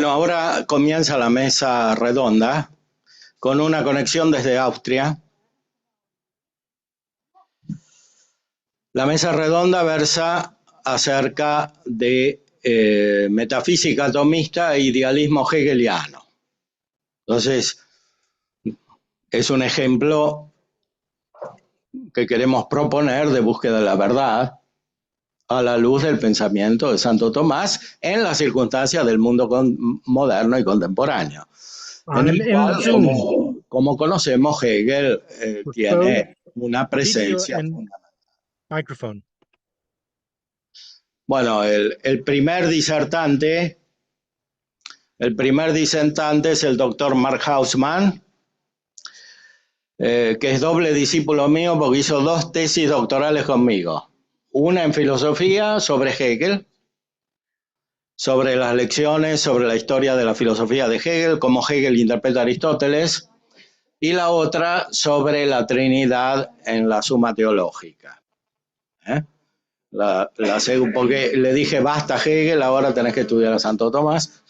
Bueno, ahora comienza la mesa redonda con una conexión desde Austria. La mesa redonda versa acerca de metafísica atomista e idealismo hegeliano. Entonces, es un ejemplo que queremos proponer de búsqueda de la verdad a la luz del pensamiento de Santo Tomás en las circunstancias del mundo moderno y contemporáneo. En el cual, como conocemos, Hegel tiene una presencia fundamental. Microphone. Bueno, el primer disertante es el doctor Mark Hausmann, que es doble discípulo mío porque hizo 2 tesis doctorales conmigo. Una en filosofía sobre Hegel, sobre las lecciones, sobre la historia de la filosofía de Hegel, cómo Hegel interpreta a Aristóteles, y la otra sobre la Trinidad en la Suma Teológica. Porque le dije, basta Hegel, ahora tenés que estudiar a Santo Tomás.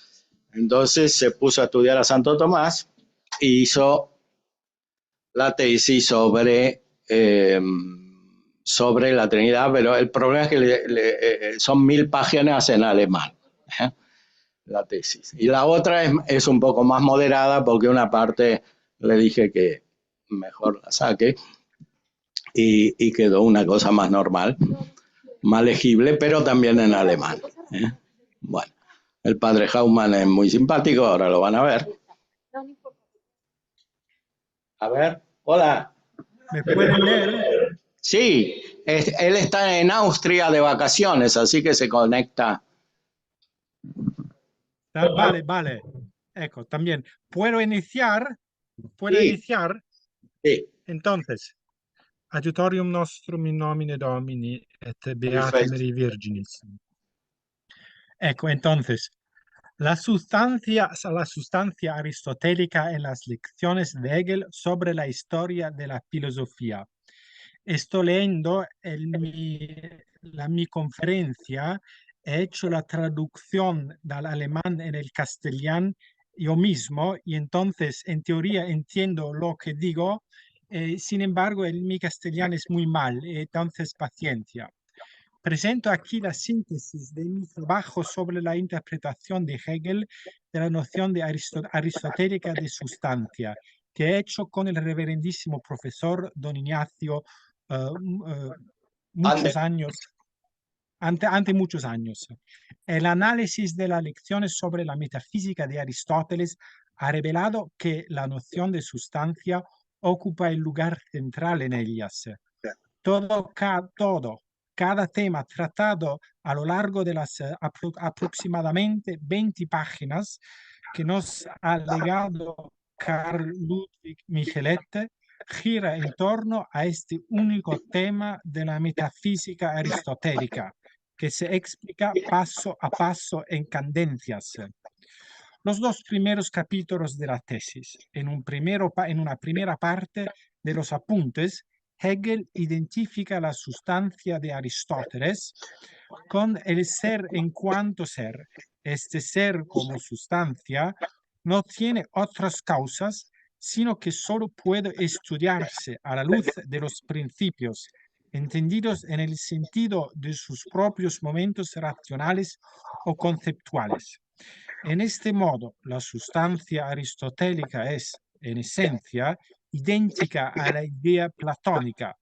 Entonces se puso a estudiar a Santo Tomás y hizo la tesis sobre la Trinidad, pero el problema es que son 1000 páginas en alemán, la tesis. Y la otra es un poco más moderada porque una parte le dije que mejor la saque y quedó una cosa más normal, más legible, pero también en alemán. Bueno, el padre Hausmann es muy simpático, ahora lo van a ver. A ver, hola. ¿Me pueden leer? Sí, él está en Austria de vacaciones, así que se conecta. Vale. Ecco, también. ¿Puedo iniciar? Sí. Sí. Entonces, Adiutorium nostrum in nomine Domini et Beate Perfecto. Maria Virginis. Ecco, entonces, la sustancia aristotélica en las lecciones de Hegel sobre la historia de la filosofía. Estoy leyendo mi conferencia, he hecho la traducción del alemán en el castellano yo mismo y entonces en teoría entiendo lo que digo, sin embargo mi castellano es muy mal, entonces paciencia. Presento aquí la síntesis de mi trabajo sobre la interpretación de Hegel de la noción de aristotélica de sustancia, que he hecho con el reverendísimo profesor don Ignacio muchos años, ante muchos años. El análisis de las lecciones sobre la metafísica de Aristóteles ha revelado que la noción de sustancia ocupa el lugar central en ellas. Cada tema tratado a lo largo de las aproximadamente 20 páginas que nos ha legado Carl Ludwig Michelet gira en torno a este único tema de la metafísica aristotélica, que se explica paso a paso en cadencias. Los 2 primeros capítulos de la tesis, en una primera parte de los apuntes, Hegel identifica la sustancia de Aristóteles con el ser en cuanto ser. Este ser como sustancia no tiene otras causas, sino que solo puede estudiarse a la luz de los principios, entendidos en el sentido de sus propios momentos racionales o conceptuales. En este modo, la sustancia aristotélica es, en esencia, idéntica a la idea platónica,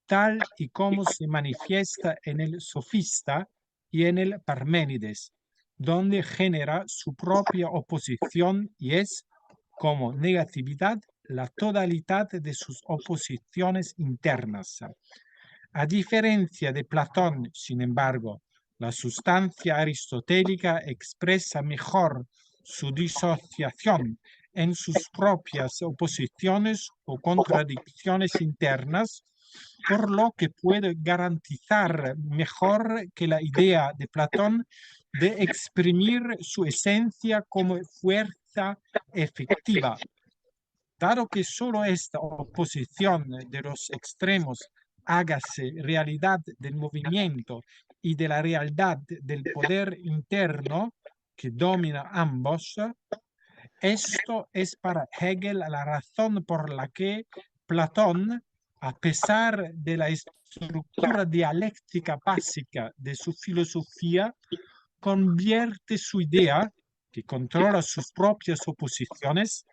tal y como se manifiesta en el Sofista y en el Parménides, donde genera su propia oposición y es, como negatividad, la totalidad de sus oposiciones internas. A diferencia de Platón, sin embargo, la sustancia aristotélica expresa mejor su disociación en sus propias oposiciones o contradicciones internas, por lo que puede garantizar mejor que la idea de Platón de exprimir su esencia como fuerza efectiva. Dado que solo esta oposición de los extremos hágase realidad del movimiento y de la realidad del poder interno que domina ambos, esto es para Hegel la razón por la que Platón, a pesar de la estructura dialéctica básica de su filosofía, convierte su idea, que controla sus propias oposiciones,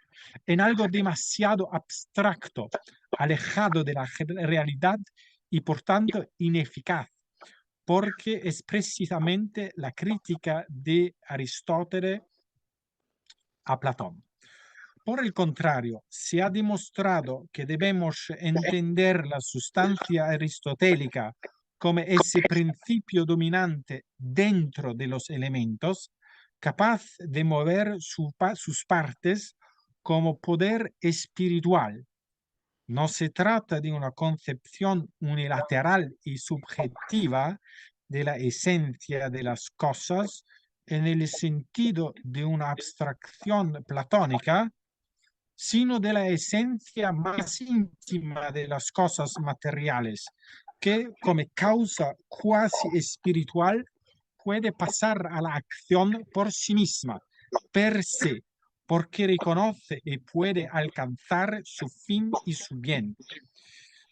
en algo demasiado abstracto, alejado de la realidad y por tanto ineficaz, porque es precisamente la crítica de Aristóteles a Platón. Por el contrario, se ha demostrado que debemos entender la sustancia aristotélica como ese principio dominante dentro de los elementos, capaz de mover sus partes como poder espiritual. No se trata de una concepción unilateral y subjetiva de la esencia de las cosas en el sentido de una abstracción platónica, sino de la esencia más íntima de las cosas materiales, que como causa cuasi espiritual puede pasar a la acción por sí misma, per se, porque reconoce y puede alcanzar su fin y su bien.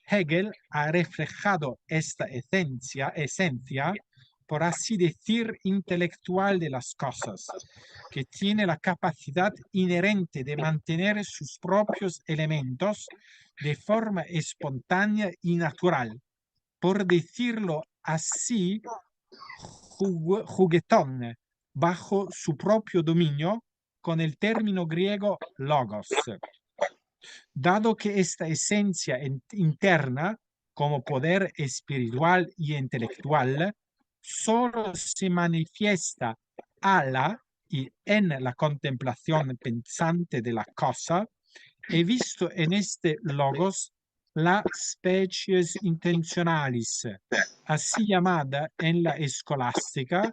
Hegel ha reflejado esta esencia, por así decir, intelectual de las cosas, que tiene la capacidad inherente de mantener sus propios elementos de forma espontánea y natural, por decirlo así, juguetón, bajo su propio dominio, con el término griego logos. Dado que esta esencia interna, como poder espiritual y intelectual, solo se manifiesta a la y en la contemplación pensante de la cosa, he visto en este logos la species intentionalis, así llamada en la escolástica,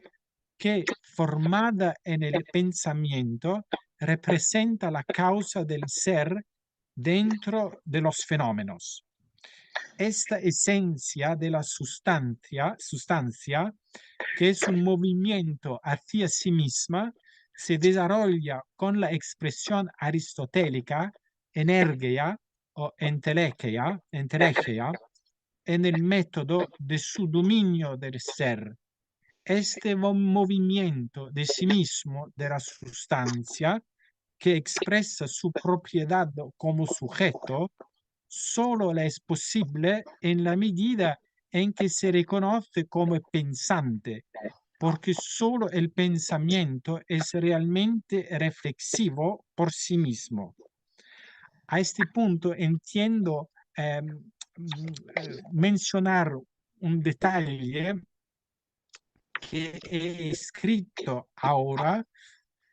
que formada en el pensamiento representa la causa del ser dentro de los fenómenos. Esta esencia de la sustancia, que es un movimiento hacia sí misma, se desarrolla con la expresión aristotélica, energia o entelequia, en el método de su dominio del ser. Este movimiento de sí mismo, de la sustancia, que expresa su propiedad como sujeto, solo le es posible en la medida en que se reconoce como pensante, porque solo el pensamiento es realmente reflexivo por sí mismo. A este punto entiendo mencionar un detalle que he escrito ahora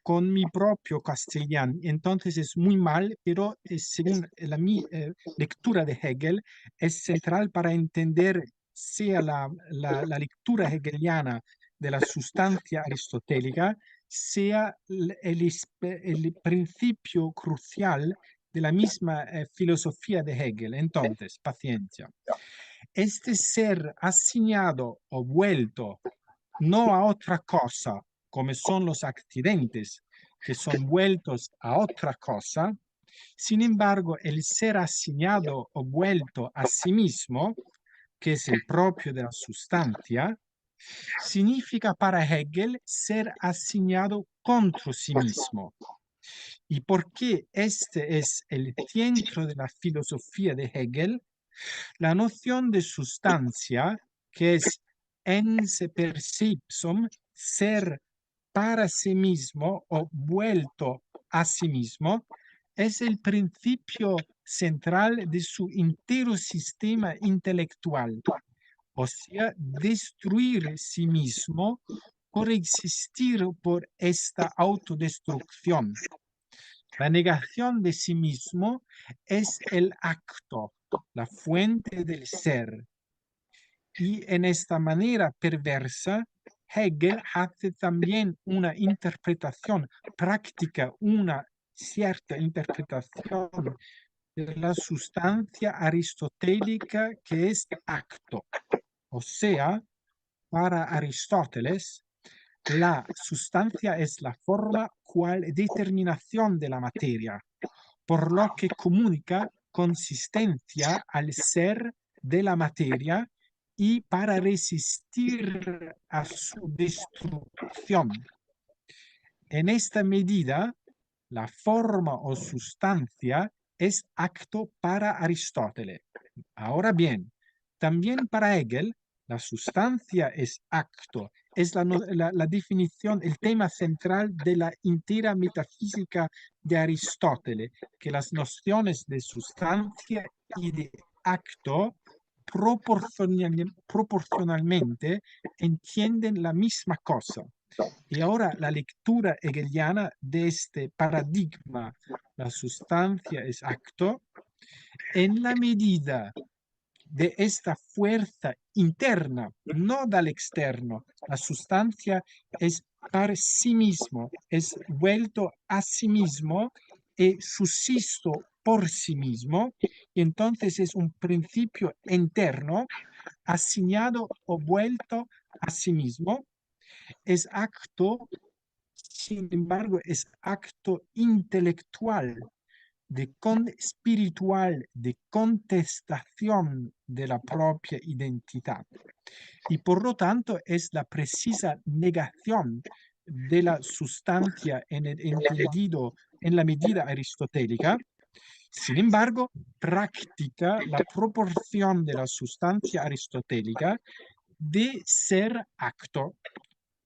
con mi propio castellano. Entonces es muy mal, pero según mi lectura de Hegel, es central para entender sea la lectura hegeliana de la sustancia aristotélica, sea el principio crucial de la misma filosofía de Hegel. Entonces, paciencia. Este ser asignado o vuelto no a otra cosa, como son los accidentes, que son vueltos a otra cosa. Sin embargo, el ser asignado o vuelto a sí mismo, que es el propio de la sustancia, significa para Hegel ser asignado contra sí mismo. ¿Y por qué este es el centro de la filosofía de Hegel? La noción de sustancia, que es ense per se ipsum, ser para sí mismo o vuelto a sí mismo, es el principio central de su entero sistema intelectual, o sea, destruir sí mismo por existir por esta autodestrucción. La negación de sí mismo es el acto, la fuente del ser. Y en esta manera perversa, Hegel hace también una interpretación práctica, una cierta interpretación de la sustancia aristotélica que es acto. O sea, para Aristóteles, la sustancia es la forma cual determinación de la materia, por lo que comunica consistencia al ser de la materia y para resistir a su destrucción. En esta medida, la forma o sustancia es acto para Aristóteles. Ahora bien, también para Hegel, la sustancia es acto, es la definición, el tema central de la entera metafísica de Aristóteles, que las nociones de sustancia y de acto proporcionalmente entienden la misma cosa. Y ahora la lectura hegeliana de este paradigma, la sustancia es acto, en la medida de esta fuerza interna, no del externo. La sustancia es para sí mismo, es vuelto a sí mismo y subsisto por sí mismo, y entonces es un principio interno asignado o vuelto a sí mismo. Es acto, sin embargo, es acto intelectual, espiritual, de contestación de la propia identidad. Y por lo tanto es la precisa negación de la sustancia en el entendido en la medida aristotélica. Sin embargo, practica la proporción de la sustancia aristotélica de ser acto.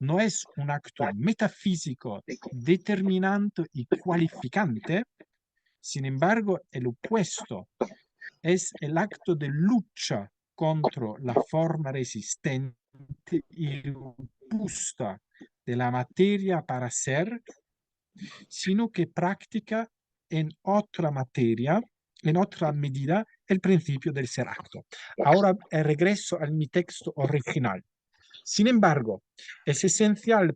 No es un acto metafísico determinante y cualificante. Sin embargo, el opuesto es el acto de lucha contra la forma resistente y robusta de la materia para ser, sino que practica en otra materia, en otra medida, el principio del ser acto. Ahora regreso a mi texto original. Sin embargo, es esencial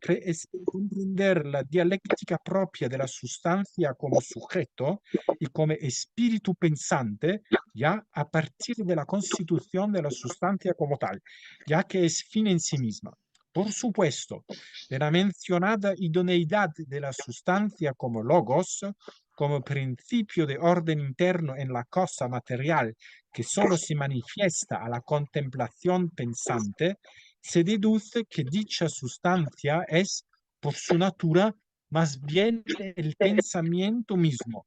comprender la dialéctica propia de la sustancia como sujeto y como espíritu pensante, ya a partir de la constitución de la sustancia como tal, ya que es fin en sí misma. Por supuesto, de la mencionada idoneidad de la sustancia como logos, como principio de orden interno en la cosa material que solo se manifiesta a la contemplación pensante, se deduce que dicha sustancia es, por su natura, más bien el pensamiento mismo,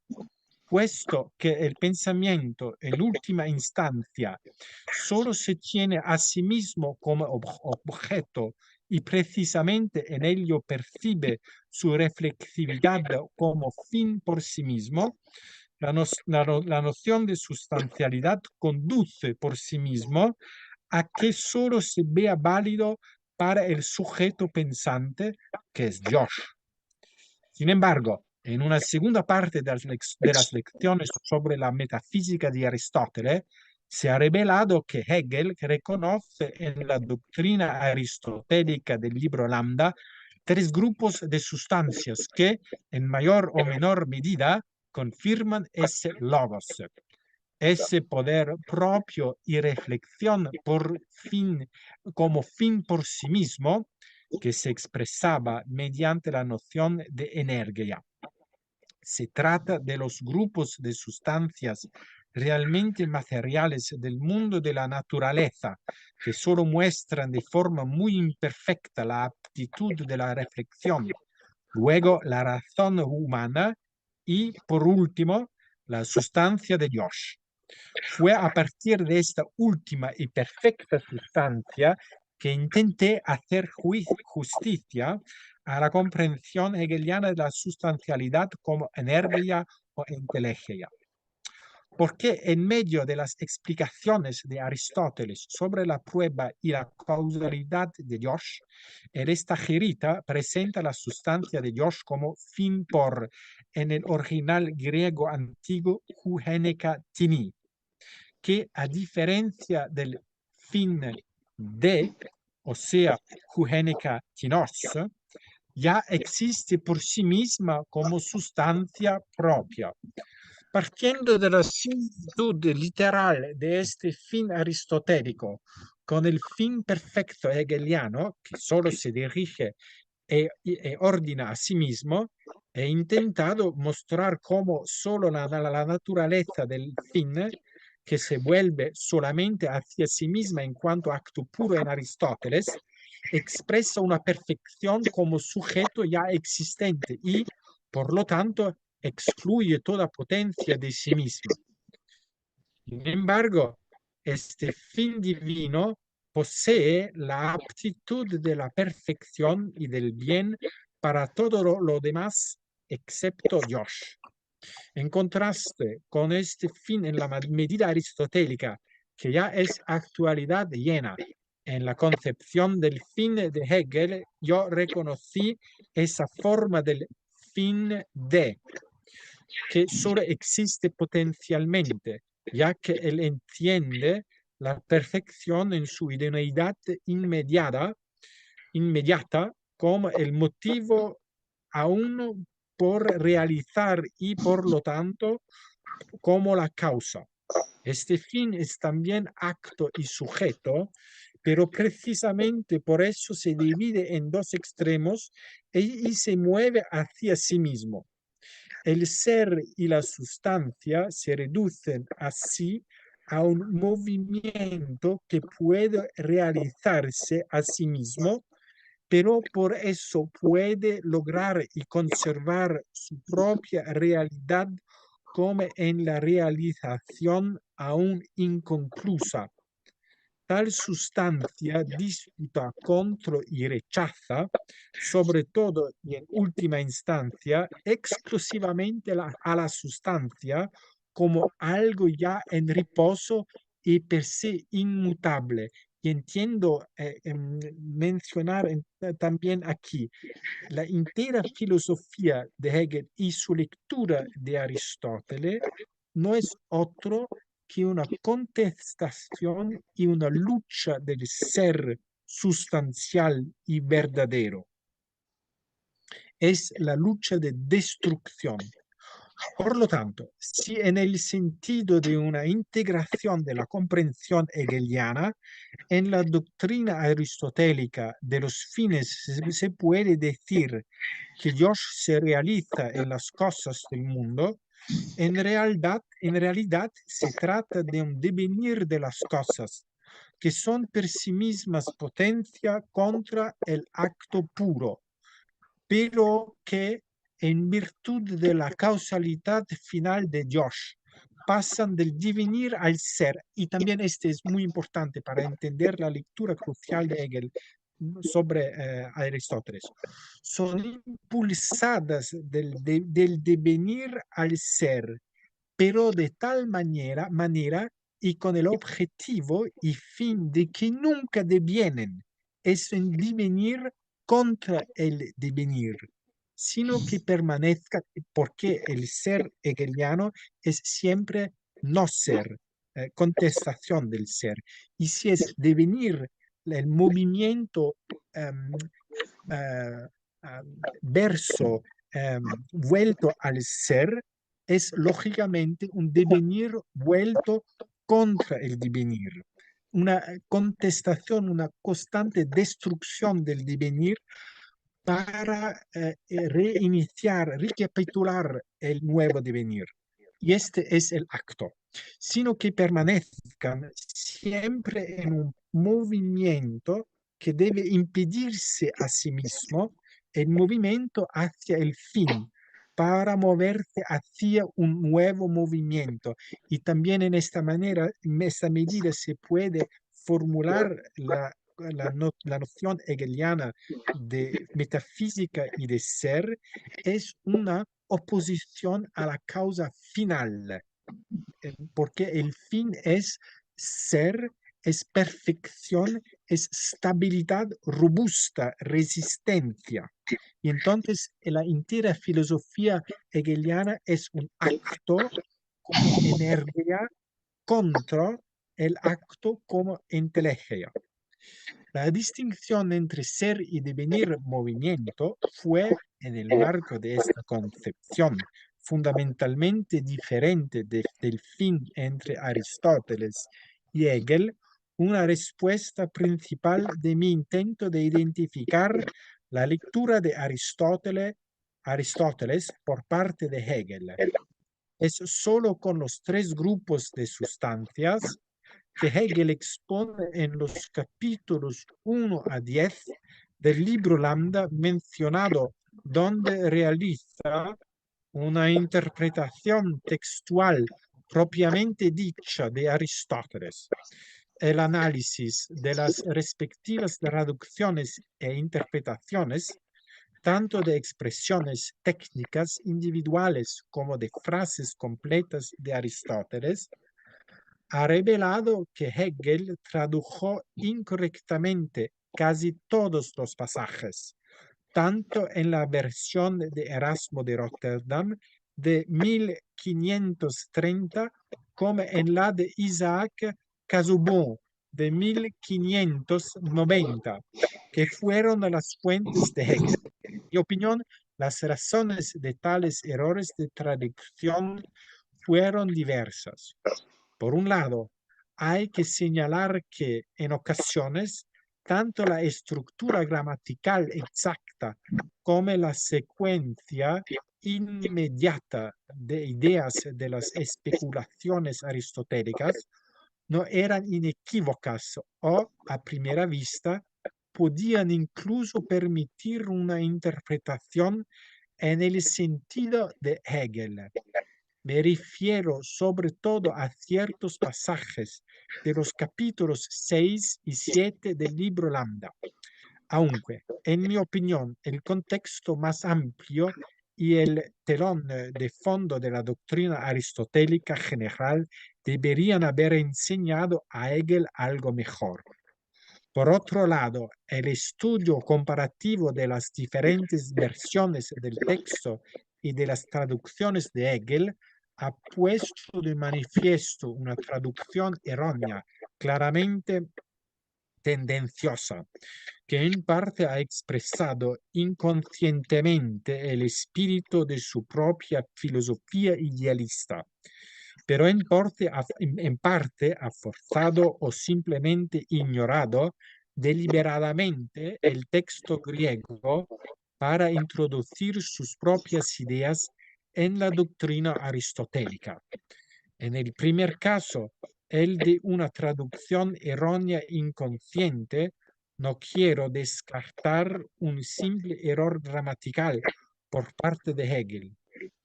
puesto que el pensamiento, en última instancia, solo se tiene a sí mismo como objeto y precisamente en ello percibe su reflexividad como fin por sí mismo. La noción de sustancialidad conduce por sí mismo a que solo se vea válido para el sujeto pensante, que es Dios. Sin embargo, en una segunda parte de las lecciones sobre la metafísica de Aristóteles, se ha revelado que Hegel reconoce en la doctrina aristotélica del libro Lambda tres grupos de sustancias que, en mayor o menor medida, confirman ese logos, ese poder propio y reflexión como fin por sí mismo, que se expresaba mediante la noción de energía. Se trata de los grupos de sustancias realmente materiales del mundo de la naturaleza, que solo muestran de forma muy imperfecta la aptitud de la reflexión, luego la razón humana y, por último, la sustancia de Dios. Fue a partir de esta última y perfecta sustancia que intenté hacer justicia a la comprensión hegeliana de la sustancialidad como energía o inteligencia. Porque en medio de las explicaciones de Aristóteles sobre la prueba y la causalidad de Dios, el Estagerita presenta la sustancia de Dios como fin por, en el original griego antiguo, hugeneca tini, que a diferencia del fin de, o sea, hugeneca tinos, ya existe por sí misma como sustancia propia. Partiendo de la similitud literal de este fin aristotélico con el fin perfecto hegeliano, que solo se dirige ordina a sí mismo, he intentado mostrar cómo solo la naturaleza del fin, que se vuelve solamente hacia sí misma en cuanto acto puro en Aristóteles, expresa una perfección como sujeto ya existente y, por lo tanto, excluye toda potencia de sí misma. Sin embargo, este fin divino posee la aptitud de la perfección y del bien para todo lo demás excepto Dios. En contraste con este fin en la medida aristotélica, que ya es actualidad llena, en la concepción del fin de Hegel, yo reconocí esa forma del fin de, que solo existe potencialmente, ya que él entiende la perfección en su idoneidad inmediata como el motivo aún por realizar y por lo tanto como la causa. Este fin es también acto y sujeto, pero precisamente por eso se divide en dos extremos y se mueve hacia sí mismo. El ser y la sustancia se reducen así a un movimiento que puede realizarse a sí mismo, pero por eso puede lograr y conservar su propia realidad como en la realización aún inconclusa. Tal sustancia disputa contra y rechaza, sobre todo y en última instancia, exclusivamente a la sustancia como algo ya en reposo y per se inmutable. Y entiendo mencionar también aquí la entera filosofía de Hegel y su lectura de Aristóteles no es otro que una contestación y una lucha del ser sustancial y verdadero. Es la lucha de destrucción. Por lo tanto, si en el sentido de una integración de la comprensión hegeliana, en la doctrina aristotélica de los fines se puede decir que Dios se realiza en las cosas del mundo, en realidad se trata de un devenir de las cosas, que son per sí mismas potencia contra el acto puro, pero que en virtud de la causalidad final de Dios pasan del devenir al ser. Y también este es muy importante para entender la lectura crucial de Hegel sobre Aristóteles. Son impulsadas del devenir al ser, pero de tal manera y con el objetivo y fin de que nunca devienen, es un devenir contra el devenir, sino que permanezca, porque el ser hegeliano es siempre no ser, contestación del ser. Y si es devenir el movimiento um, uh, verso vuelto al ser, es lógicamente un devenir vuelto contra el devenir, una contestación, una constante destrucción del devenir para reiniciar, recapitular el nuevo devenir. Y este es el acto, sino que permanezcan siempre en un movimiento que debe impedirse a sí mismo el movimiento hacia el fin, para moverse hacia un nuevo movimiento. Y también en esta manera, en esta medida se puede formular la noción hegeliana de metafísica y de ser, es una oposición a la causa final, porque el fin es ser, es perfección, es estabilidad robusta, resistencia. Y entonces la entera filosofía hegeliana es un acto como energía contra el acto como entelegia. La distinción entre ser y devenir movimiento fue, en el marco de esta concepción fundamentalmente diferente del fin entre Aristóteles y Hegel, una respuesta principal de mi intento de identificar La lectura de Aristóteles por parte de Hegel es solo con los tres grupos de sustancias que Hegel expone en los capítulos 1 a 10 del libro Lambda mencionado, donde realiza una interpretación textual propiamente dicha de Aristóteles. El análisis de las respectivas traducciones e interpretaciones, tanto de expresiones técnicas individuales como de frases completas de Aristóteles, ha revelado que Hegel tradujo incorrectamente casi todos los pasajes, tanto en la versión de Erasmo de Rotterdam de 1530 como en la de Isaac Casaubon de 1590, que fueron las fuentes de Hegel. En mi opinión, las razones de tales errores de traducción fueron diversas. Por un lado, hay que señalar que en ocasiones tanto la estructura gramatical exacta como la secuencia inmediata de ideas de las especulaciones aristotélicas no eran inequívocas o, a primera vista, podían incluso permitir una interpretación en el sentido de Hegel. Me refiero sobre todo a ciertos pasajes de los capítulos 6 y 7 del libro Lambda, aunque, en mi opinión, el contexto más amplio y el telón de fondo de la doctrina aristotélica general deberían haber enseñado a Hegel algo mejor. Por otro lado, el estudio comparativo de las diferentes versiones del texto y de las traducciones de Hegel ha puesto de manifiesto una traducción errónea, claramente tendenciosa, que en parte ha expresado inconscientemente el espíritu de su propia filosofía idealista, pero en parte ha forzado o simplemente ignorado deliberadamente el texto griego para introducir sus propias ideas en la doctrina aristotélica. En el primer caso, el de una traducción errónea inconsciente, no quiero descartar un simple error gramatical por parte de Hegel,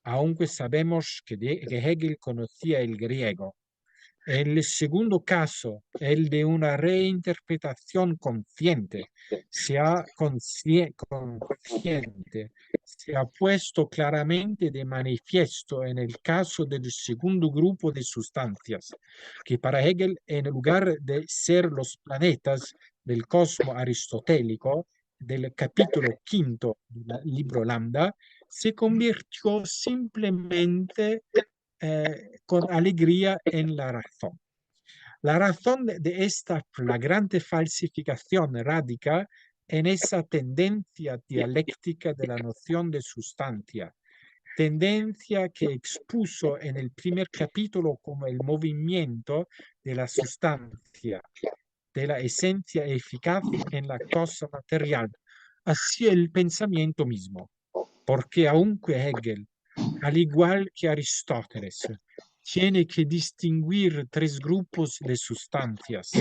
aunque sabemos que Hegel conocía el griego. El segundo caso, el de una reinterpretación consciente, se ha puesto claramente de manifiesto en el caso del segundo grupo de sustancias, que para Hegel, en lugar de ser los planetas del cosmos aristotélico, del capítulo quinto del libro Lambda, se convirtió simplemente con alegría en la razón. La razón de esta flagrante falsificación radica en esa tendencia dialéctica de la noción de sustancia, tendencia que expuso en el primer capítulo como el movimiento de la sustancia, de la esencia eficaz en la cosa material, hacia el pensamiento mismo, porque aunque Hegel, al igual que Aristóteles, tiene que distinguir tres grupos de sustancias,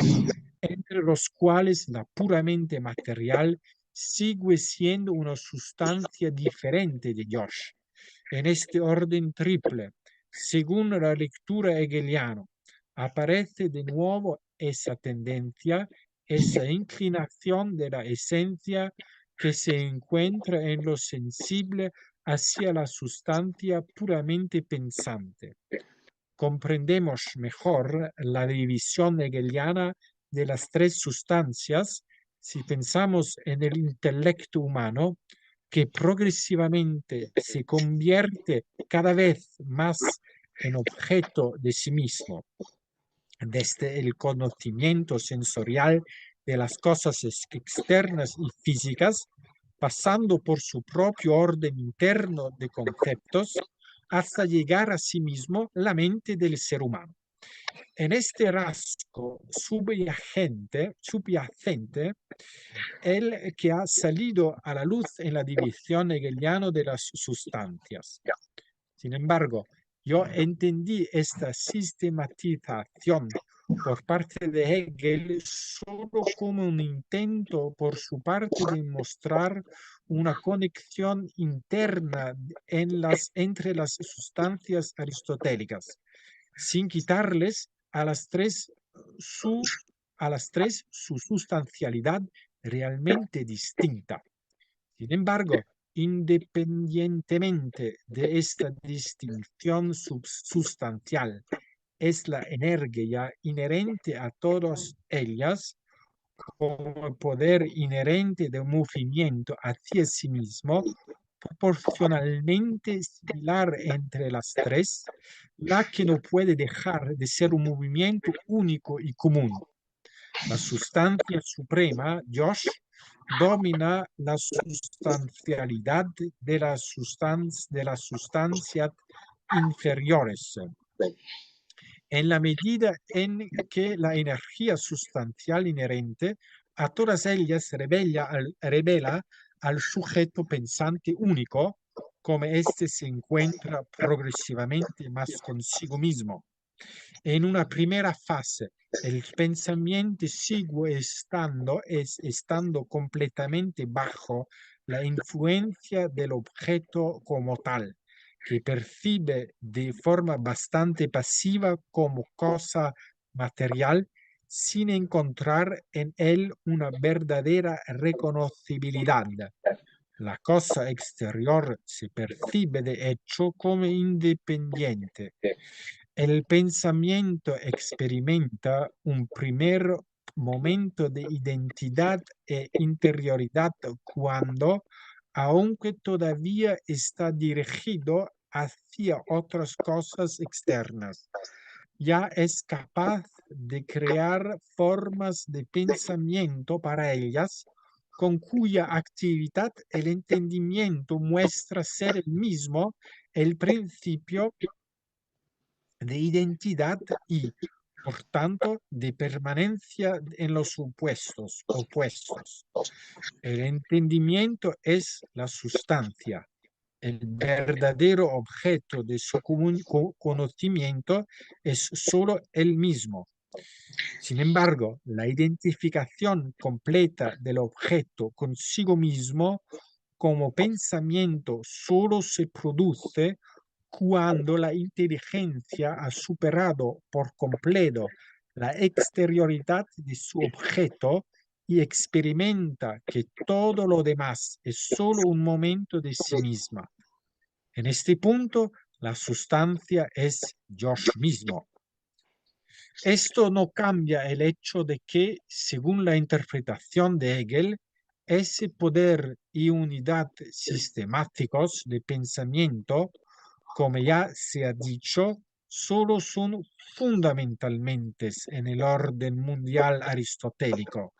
entre los cuales la puramente material sigue siendo una sustancia diferente de Dios. En este orden triple, según la lectura hegeliana, aparece de nuevo esa tendencia, esa inclinación de la esencia que se encuentra en lo sensible hacia la sustancia puramente pensante. Comprendemos mejor la división hegeliana de las tres sustancias si pensamos en el intelecto humano, que progresivamente se convierte cada vez más en objeto de sí mismo, desde el conocimiento sensorial de las cosas externas y físicas, pasando por su propio orden interno de conceptos, hasta llegar a sí mismo la mente del ser humano. En este rasgo subyacente, el que ha salido a la luz en la división hegeliana de las sustancias. Sin embargo, yo entendí esta sistematización por parte de Hegel solo como un intento por su parte de mostrar una conexión interna entre las sustancias aristotélicas, sin quitarles a las tres su sustancialidad realmente distinta. Sin embargo, independientemente de esta distinción sustancial, es la energía inherente a todas ellas, como el poder inherente del movimiento hacia sí mismo, proporcionalmente similar entre las tres, la que no puede dejar de ser un movimiento único y común. La sustancia suprema, Josh, domina la sustancialidad de las sustancias inferiores. En la medida en que la energía sustancial inherente a todas ellas revela al sujeto pensante único, como éste se encuentra progresivamente más consigo mismo. En una primera fase, el pensamiento sigue estando completamente bajo la influencia del objeto como tal, que percibe de forma bastante pasiva como cosa material, sin encontrar en él una verdadera reconocibilidad. La cosa exterior se percibe de hecho como independiente. El pensamiento experimenta un primer momento de identidad e interioridad cuando, aunque todavía está dirigido hacia otras cosas externas, ya es capaz de crear formas de pensamiento para ellas, con cuya actividad el entendimiento muestra ser el mismo el principio de identidad y, por tanto, de permanencia en los opuestos. El entendimiento es la sustancia. El verdadero objeto de su conocimiento es solo el mismo. Sin embargo, la identificación completa del objeto consigo mismo como pensamiento solo se produce cuando la inteligencia ha superado por completo la exterioridad de su objeto y experimenta que todo lo demás es solo un momento de sí misma. En este punto, la sustancia es Dios mismo. Esto no cambia el hecho de que, según la interpretación de Hegel, ese poder y unidad sistemáticos de pensamiento, como ya se ha dicho, solo son fundamentalmente en el orden mundial aristotélico.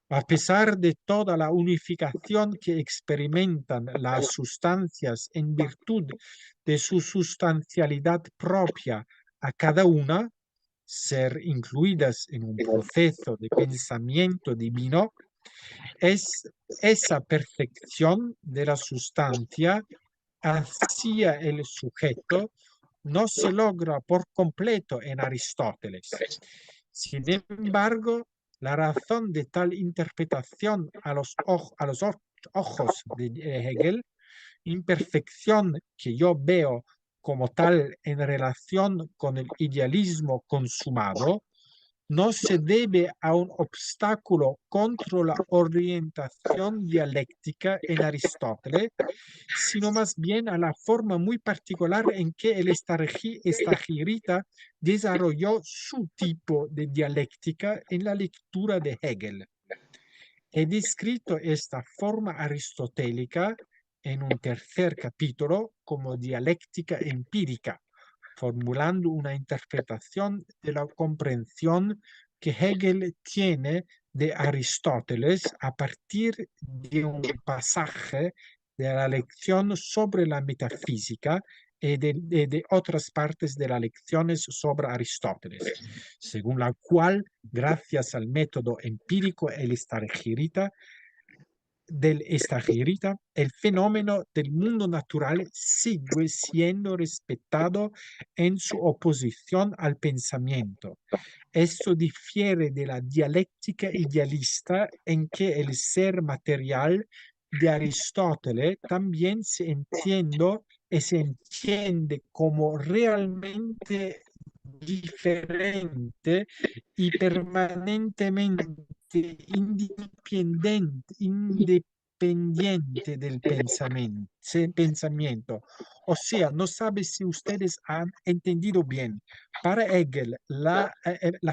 A pesar de toda la unificación que experimentan las sustancias en virtud de su sustancialidad propia a cada una, ser incluidas en un proceso de pensamiento divino, es esa perfección de la sustancia hacia el sujeto no se logra por completo en Aristóteles. Sin embargo, la razón de tal interpretación a los ojos de Hegel, imperfección que yo veo como tal en relación con el idealismo consumado, no se debe a un obstáculo contra la orientación dialéctica en Aristóteles, sino más bien a la forma muy particular en que el estagirita desarrolló su tipo de dialéctica en la lectura de Hegel. He descrito esta forma aristotélica en un tercer capítulo como dialéctica empírica, formulando una interpretación de la comprensión que Hegel tiene de Aristóteles a partir de un pasaje de la lección sobre la metafísica y de otras partes de las lecciones sobre Aristóteles, según la cual, gracias al método empírico el Stagirita, el fenómeno del mundo natural sigue siendo respetado en su oposición al pensamiento. Esto difiere de la dialéctica idealista en que el ser material de Aristóteles también se entiende como realmente diferente y permanentemente independiente del pensamiento. O sea, no sabe si ustedes han entendido bien. Para Hegel, la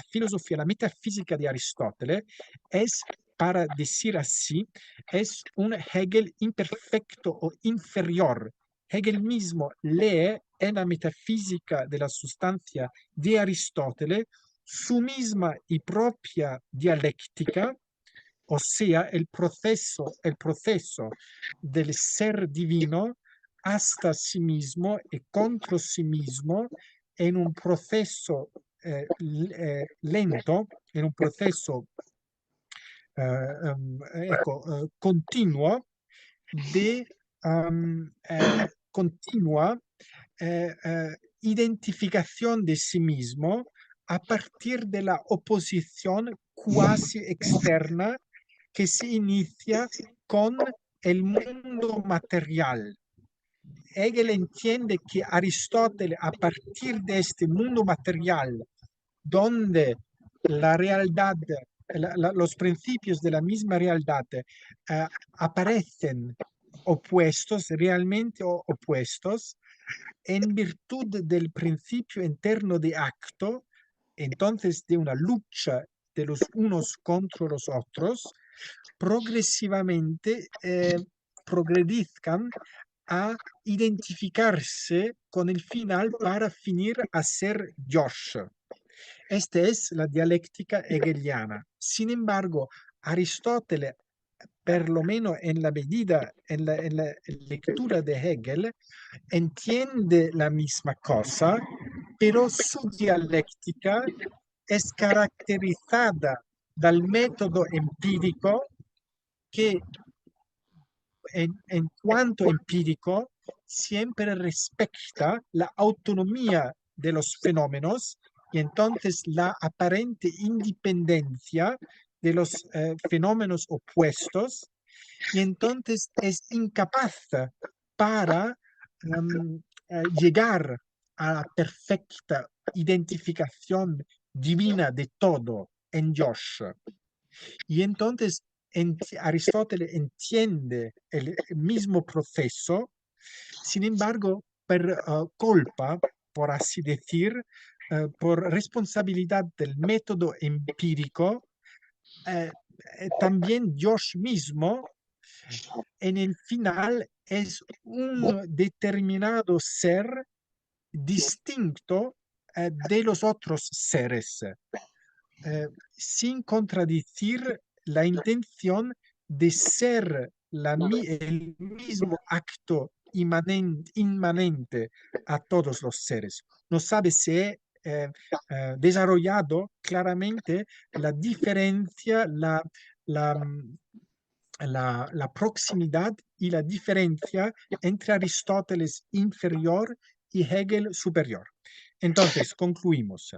filosofía, la metafísica de Aristóteles es, para decir así, es un Hegel imperfecto o inferior. Hegel mismo lee en la metafísica de la sustancia de Aristóteles su misma y propia dialéctica, o sea, el proceso del ser divino hasta sí mismo y contra sí mismo en un proceso lento, en un proceso continuo de continua identificación de sí mismo a partir de la oposición cuasi externa que se inicia con el mundo material. Hegel entiende que Aristóteles, a partir de este mundo material, donde la realidad, los principios de la misma realidad aparecen opuestos, realmente opuestos, en virtud del principio interno de acto, entonces de una lucha de los unos contra los otros, progresivamente progredizcan a identificarse con el final para finir a ser Dios. Esta es la dialéctica hegeliana. Sin embargo, Aristóteles, por lo menos en la medida, en la lectura de Hegel, entiende la misma cosa, pero su dialéctica es caracterizada del método empírico que en cuanto empírico siempre respecta la autonomía de los fenómenos y entonces la aparente independencia de los fenómenos opuestos y entonces es incapaz para llegar a la perfecta identificación divina de todo en Dios. Y entonces Aristóteles entiende el mismo proceso, sin embargo, por culpa, por así decir, por responsabilidad del método empírico, también Dios mismo en el final es un determinado ser distinto de los otros seres, sin contradecir la intención de ser el mismo acto inmanente a todos los seres. No sabe si desarrollado claramente la diferencia, la, la proximidad y la diferencia entre Aristóteles inferior y Hegel superior. Entonces, concluimos.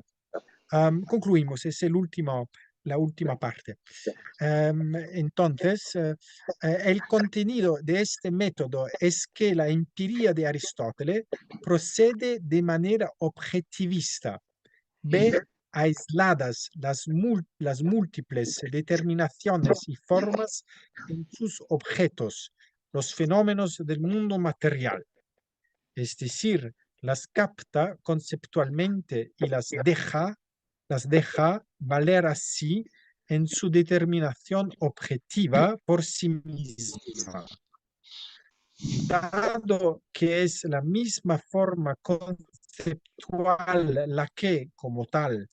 Concluimos, es la última parte. Entonces, el contenido de este método es que la empiría de Aristóteles procede de manera objetivista, ve aisladas las múltiples determinaciones y formas en sus objetos, los fenómenos del mundo material, es decir, las capta conceptualmente y las deja valer así en su determinación objetiva por sí misma. Dado que es la misma forma conceptual la que, como tal,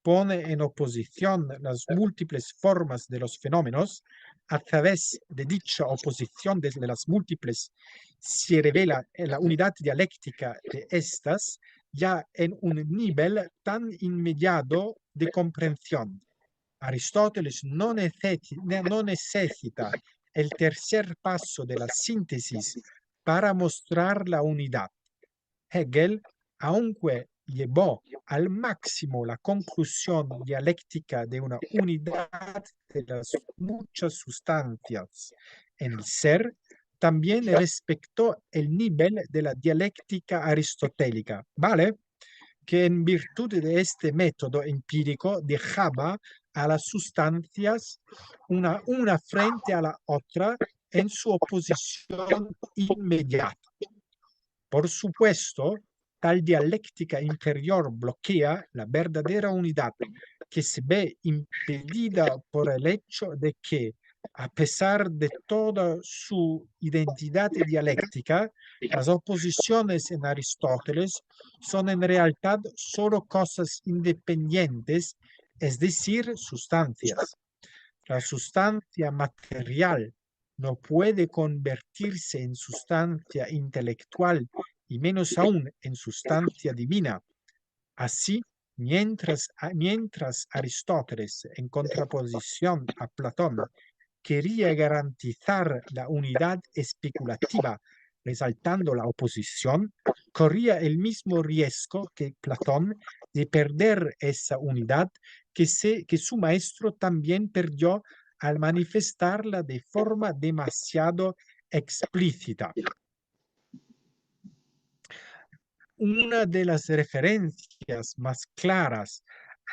pone en oposición las múltiples formas de los fenómenos, a través de dicha oposición de las múltiples se revela la unidad dialéctica de estas ya en un nivel tan inmediato de comprensión. Aristóteles no necesita el tercer paso de la síntesis para mostrar la unidad. Hegel, aunque llevó al máximo la conclusión dialéctica de una unidad de las muchas sustancias en el ser, también respetó el nivel de la dialéctica aristotélica, ¿vale? Que en virtud de este método empírico dejaba a las sustancias una frente a la otra en su oposición inmediata. Por supuesto, tal dialéctica inferior bloquea la verdadera unidad que se ve impedida por el hecho de que, a pesar de toda su identidad dialéctica, las oposiciones en Aristóteles son en realidad solo cosas independientes, es decir, sustancias. La sustancia material no puede convertirse en sustancia intelectual y menos aún en sustancia divina. Así, mientras Aristóteles, en contraposición a Platón, quería garantizar la unidad especulativa, resaltando la oposición, corría el mismo riesgo que Platón de perder esa unidad que su maestro también perdió al manifestarla de forma demasiado explícita. Una de las referencias más claras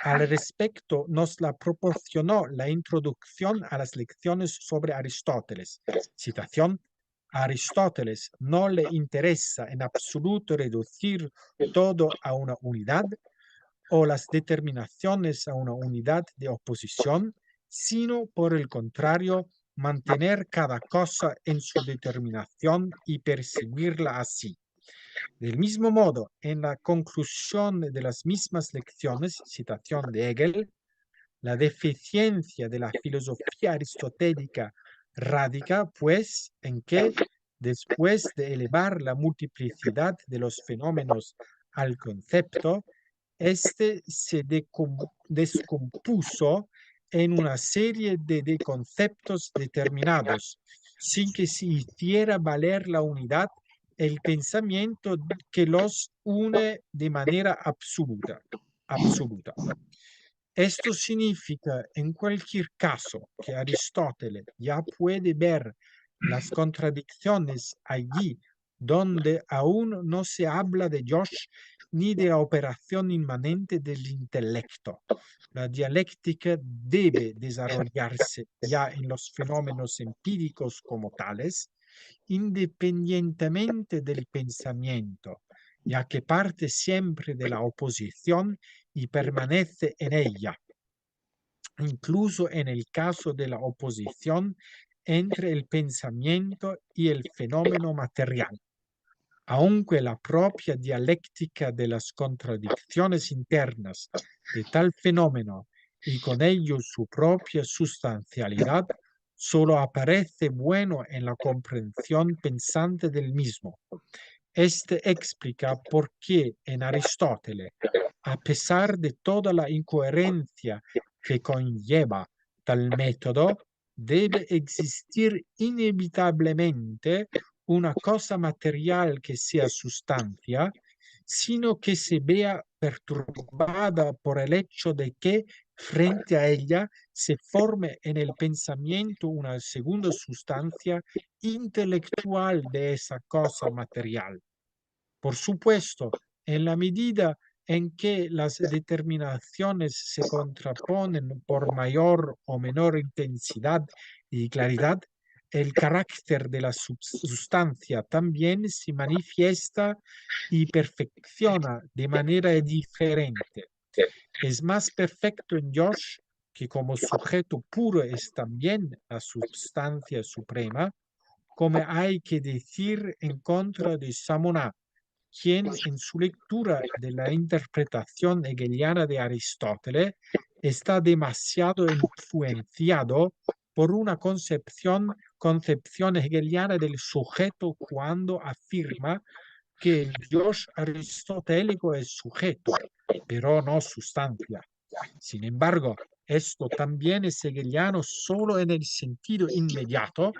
al respecto nos la proporcionó la introducción a las lecciones sobre Aristóteles. Citación: a Aristóteles no le interesa en absoluto reducir todo a una unidad o las determinaciones a una unidad de oposición, sino por el contrario, mantener cada cosa en su determinación y percibirla así. Del mismo modo, en la conclusión de las mismas lecciones, citación de Hegel, la deficiencia de la filosofía aristotélica radica, pues, en que, después de elevar la multiplicidad de los fenómenos al concepto, este se descompuso en una serie de conceptos determinados, sin que se hiciera valer la unidad, el pensamiento que los une de manera absoluta. Esto significa, en cualquier caso, que Aristóteles ya puede ver las contradicciones allí donde aún no se habla de Josh ni de la operación inmanente del intelecto. La dialéctica debe desarrollarse ya en los fenómenos empíricos como tales, independientemente del pensamiento, ya que parte siempre de la oposición y permanece en ella, incluso en el caso de la oposición entre el pensamiento y el fenómeno material. Aunque la propia dialéctica de las contradicciones internas de tal fenómeno y con ello su propia sustancialidad solo aparece bueno en la comprensión pensante del mismo. Este explica por qué en Aristóteles, a pesar de toda la incoherencia que conlleva tal método, debe existir inevitablemente una cosa material que sea sustancia, sino que se vea perturbada por el hecho de que frente a ella se forme en el pensamiento una segunda sustancia intelectual de esa cosa material. Por supuesto, en la medida en que las determinaciones se contraponen por mayor o menor intensidad y claridad, el carácter de la sustancia también se manifiesta y perfecciona de manera diferente. Es más perfecto en Josh, que como sujeto puro es también la sustancia suprema, como hay que decir en contra de Samoná, quien en su lectura de la interpretación hegeliana de Aristóteles está demasiado influenciado por una concepción hegeliana del sujeto cuando afirma que el Dios aristotélico es sujeto, pero no sustancia. Sin embargo, esto también es hegeliano solo en el sentido inmediato,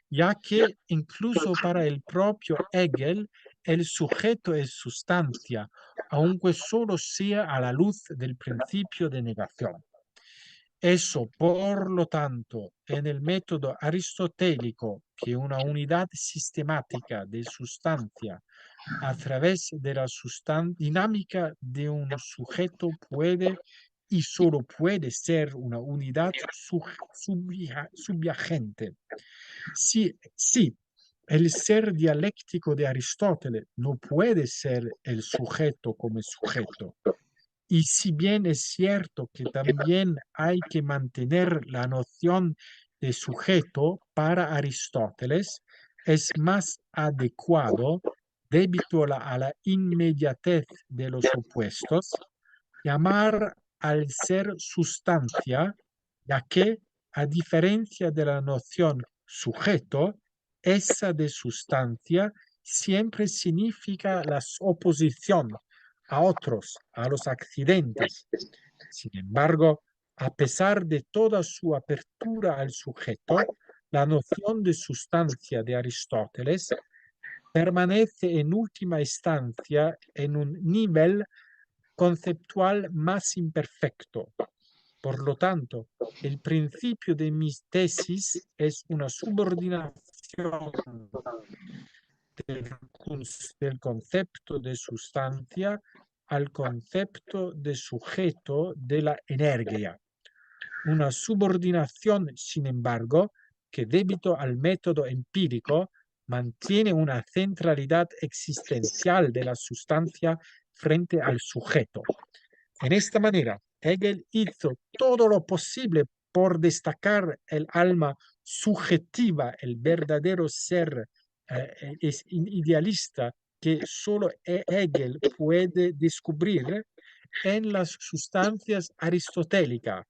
ya que incluso para el propio Hegel, el sujeto es sustancia, aunque solo sea a la luz del principio de negación. Eso, por lo tanto, en el método aristotélico, que una unidad sistemática de sustancia a través de la dinámica de un sujeto puede y solo puede ser una unidad subyacente. Sí, el ser dialéctico de Aristóteles no puede ser el sujeto como sujeto. Y si bien es cierto que también hay que mantener la noción de sujeto para Aristóteles, es más adecuado, debido a la inmediatez de los opuestos, llamar al ser sustancia, ya que, a diferencia de la noción sujeto, esa de sustancia siempre significa la oposición a otros, a los accidentes. Sin embargo, a pesar de toda su apertura al sujeto, la noción de sustancia de Aristóteles permanece en última instancia en un nivel conceptual más imperfecto. Por lo tanto, el principio de mi tesis es una subordinación del, del concepto de sustancia al concepto de sujeto de la energía. Una subordinación, sin embargo, que debido al método empírico mantiene una centralidad existencial de la sustancia frente al sujeto. En esta manera, Hegel hizo todo lo posible por destacar el alma subjetiva, el verdadero ser es idealista que solo Hegel puede descubrir en las sustancias aristotélicas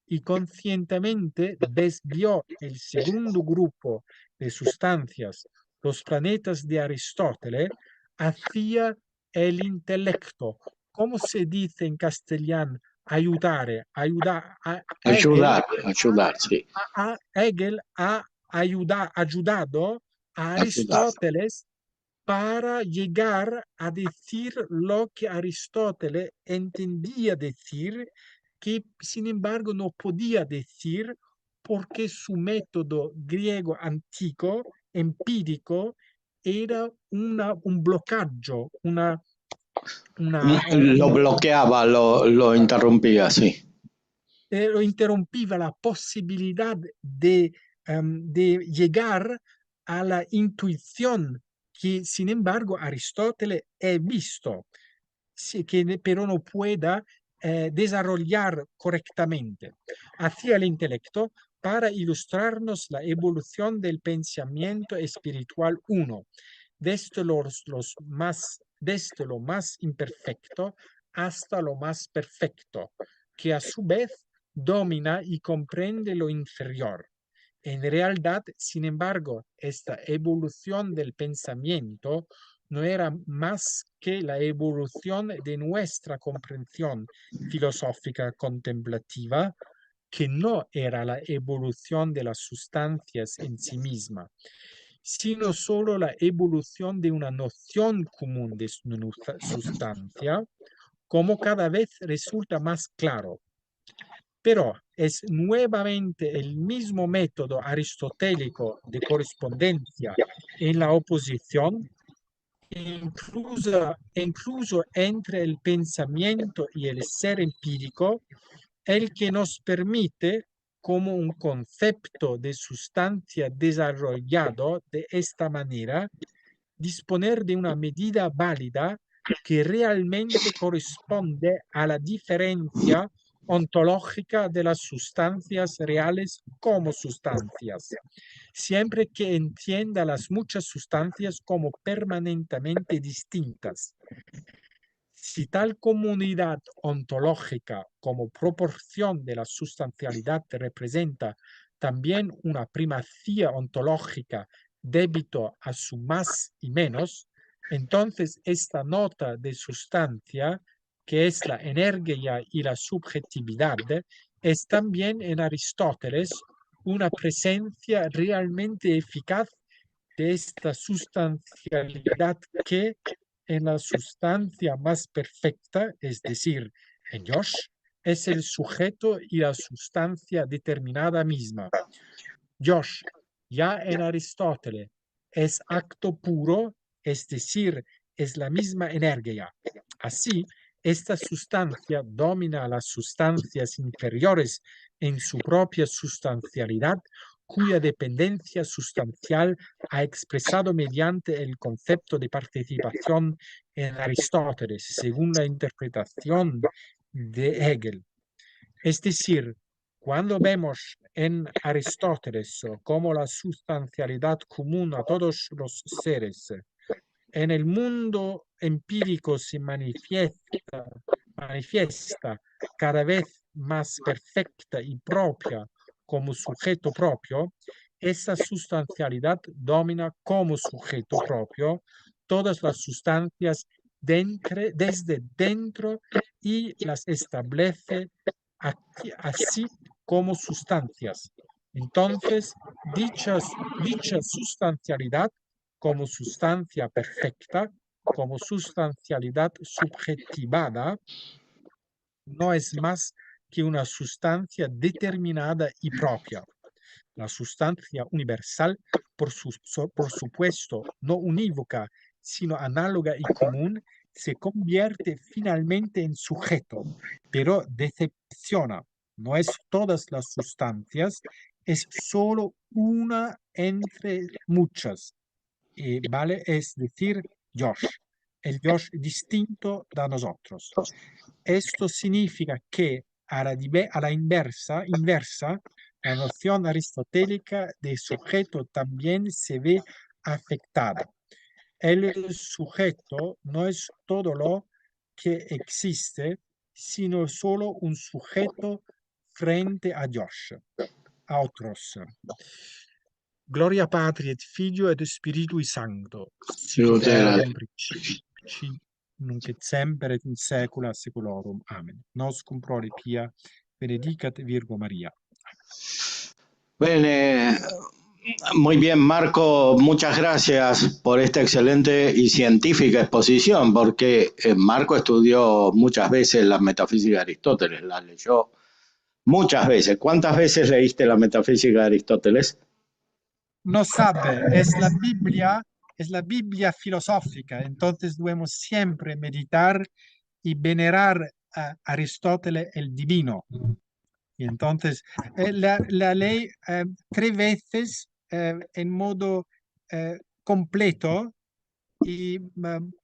y conscientemente desvió el segundo grupo de sustancias, los planetas de Aristóteles, hacia el intelecto. ¿Cómo se dice en castellano? Ayudar, Ayudar, sí. Hegel ha ayudado a Ayudar. Aristóteles para llegar a decir lo que Aristóteles entendía decir, que sin embargo no podía decir porque su método griego antiguo, empírico, era un blocaggio, Lo bloqueaba, lo interrumpía, sí. interrumpía la posibilidad de llegar a la intuición que, sin embargo, Aristóteles ha visto, que pero no pueda desarrollar correctamente hacia el intelecto para ilustrarnos la evolución del pensamiento espiritual uno, desde desde lo más imperfecto hasta lo más perfecto, que a su vez domina y comprende lo inferior. En realidad, sin embargo, esta evolución del pensamiento no era más que la evolución de nuestra comprensión filosófica contemplativa, que no era la evolución de las sustancias en sí misma, sino solo la evolución de una noción común de sustancia, como cada vez resulta más claro. Pero es nuevamente el mismo método aristotélico de correspondencia en la oposición, incluso entre el pensamiento y el ser empírico, el que nos permite, como un concepto de sustancia desarrollado de esta manera, disponer de una medida válida que realmente corresponde a la diferencia ontológica de las sustancias reales como sustancias, siempre que entienda las muchas sustancias como permanentemente distintas. Si tal comunidad ontológica como proporción de la sustancialidad representa también una primacía ontológica débito a su más y menos, entonces esta nota de sustancia, que es la energía y la subjetividad, es también en Aristóteles una presencia realmente eficaz de esta sustancialidad que en la sustancia más perfecta, es decir, en Josh, es el sujeto y la sustancia determinada misma. Josh, ya en Aristóteles, es acto puro, es decir, es la misma energía. Así, esta sustancia domina a las sustancias inferiores en su propia sustancialidad, cuya dependencia sustancial ha expresado mediante el concepto de participación en Aristóteles, según la interpretación de Hegel. Es decir, cuando vemos en Aristóteles como la sustancialidad común a todos los seres, en el mundo empírico se manifiesta cada vez más perfecta y propia como sujeto propio, esa sustancialidad domina como sujeto propio todas las sustancias desde dentro y las establece así como sustancias. Entonces, dicha sustancialidad como sustancia perfecta, como sustancialidad subjetivada, no es más que una sustancia determinada y propia. La sustancia universal, por supuesto, no unívoca, sino análoga y común, se convierte finalmente en sujeto, pero decepciona. No es todas las sustancias, es solo una entre muchas. ¿Vale? Es decir, Josh, el Josh distinto de nosotros. Esto significa que a la inversa, la noción aristotélica de sujeto también se ve afectada. El sujeto no es todo lo que existe, sino solo un sujeto frente a Josh, a otros. Gloria Patri et Filio et Spiritui Sancto, sic ut erat in principio, nunc et semper et in saecula saeculorum. Amen. Nos cum prole pia, benedicat Virgo Maria. Bene, muy bien, Marco, muchas gracias por esta excelente y científica exposición, porque Marco estudió muchas veces la metafísica de Aristóteles, la leyó muchas veces. ¿Cuántas veces leíste la metafísica de Aristóteles? No sabe, es la Biblia filosófica, entonces debemos siempre meditar y venerar a Aristóteles el divino. Y entonces la ley 3 veces en modo completo y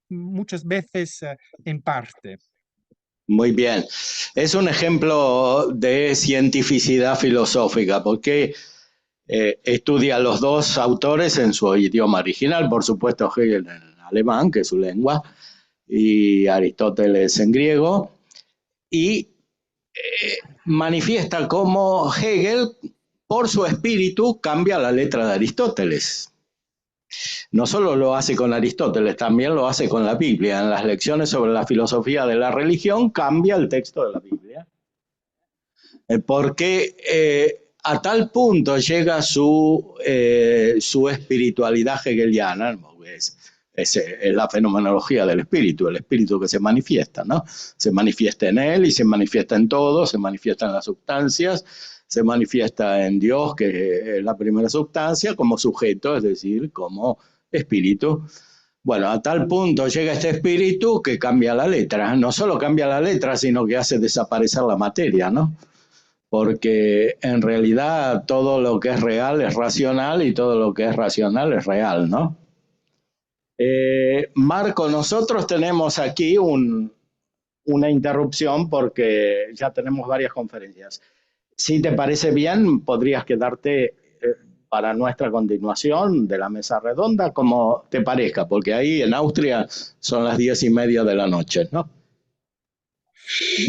muchas veces en parte. Muy bien. Es un ejemplo de cientificidad filosófica, porque estudia a los dos autores en su idioma original, por supuesto Hegel en alemán, que es su lengua, y Aristóteles en griego, y manifiesta cómo Hegel, por su espíritu, cambia la letra de Aristóteles. No solo lo hace con Aristóteles, también lo hace con la Biblia. En las lecciones sobre la filosofía de la religión cambia el texto de la Biblia. Porque a tal punto llega su espiritualidad hegeliana, es la fenomenología del espíritu, el espíritu que se manifiesta, ¿no? Se manifiesta en él y se manifiesta en todo, se manifiesta en las sustancias, se manifiesta en Dios, que es la primera sustancia, como sujeto, es decir, como espíritu. Bueno, a tal punto llega este espíritu que cambia la letra. No solo cambia la letra, sino que hace desaparecer la materia, ¿no? Porque en realidad todo lo que es real es racional y todo lo que es racional es real, ¿no? Marco, nosotros tenemos aquí una interrupción porque ya tenemos varias conferencias. Si te parece bien, podrías quedarte para nuestra continuación de la mesa redonda, como te parezca, porque ahí en Austria son las 10:30 de la noche, ¿no?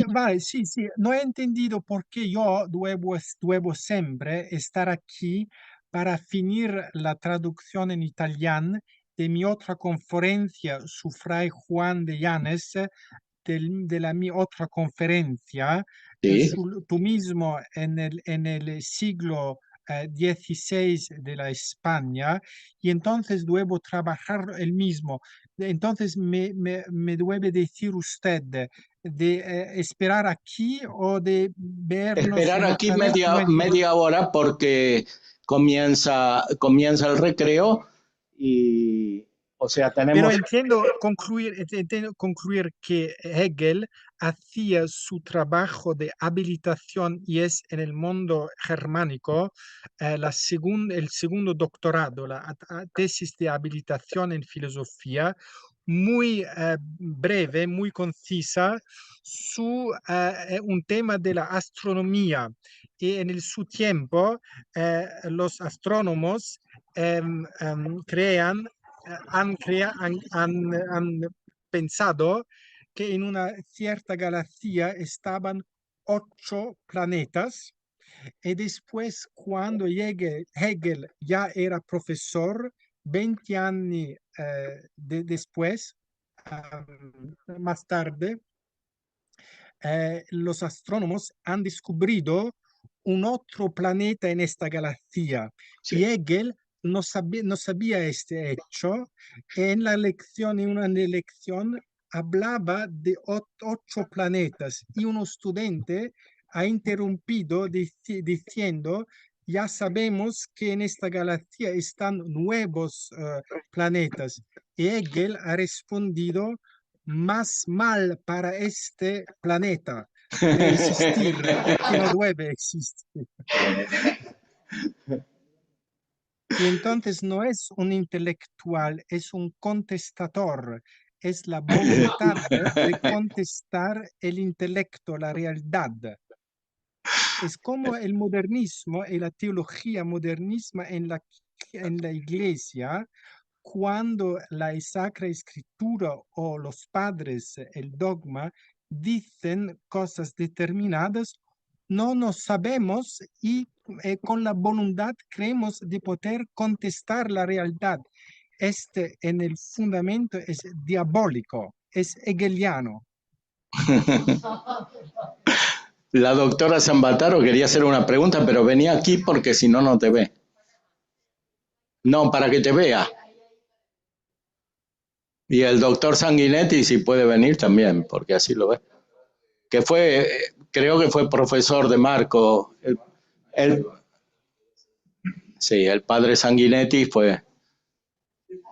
Vale, sí, sí, no he entendido por qué yo debo siempre estar aquí para finir la traducción en italiano de mi otra conferencia su Fray Juan de Llanes, mi otra conferencia, Sí. tú mismo en el siglo XVI de la España, y entonces debo trabajar el mismo. Entonces me debe decir usted de esperar aquí o de vernos Esperar en aquí otra vez. No entiendo. media hora porque comienza el recreo y, o sea, Pero tenemos... entiendo concluir que Hegel hacía su trabajo de habilitación y es en el mundo germánico el segundo doctorado, la tesis de habilitación en filosofía, muy breve, muy concisa, un tema de la astronomía. Y su tiempo, los astrónomos crean han pensado que en una cierta galaxia estaban 8 planetas y después cuando Hegel ya era profesor, 20 años después, más tarde, los astrónomos han descubierto un otro planeta en esta galaxia y Sí. Hegel no sabía este hecho. En una lección hablaba de 8 planetas y un estudiante ha interrumpido diciendo, ya sabemos que en esta galaxia están nuevos planetas. Y Hegel ha respondido, más mal para este planeta de existir, porque no debe existir. Y entonces no es un intelectual, es un contestador, es la voluntad de contestar el intelecto, la realidad. Es como el modernismo y la teología modernismo en la iglesia, cuando la Sacra Escritura o los padres, el dogma, dicen cosas determinadas, no nos sabemos y con la voluntad creemos de poder contestar la realidad. Este en el fundamento es diabólico, es hegeliano. La doctora Zambataro quería hacer una pregunta, pero venía aquí porque si no, no te ve. No, para que te vea. Y el doctor Sanguinetti si puede venir también, porque así lo ve. Que fue, creo que fue profesor de Marco. El- sí, el padre Sanguinetti fue.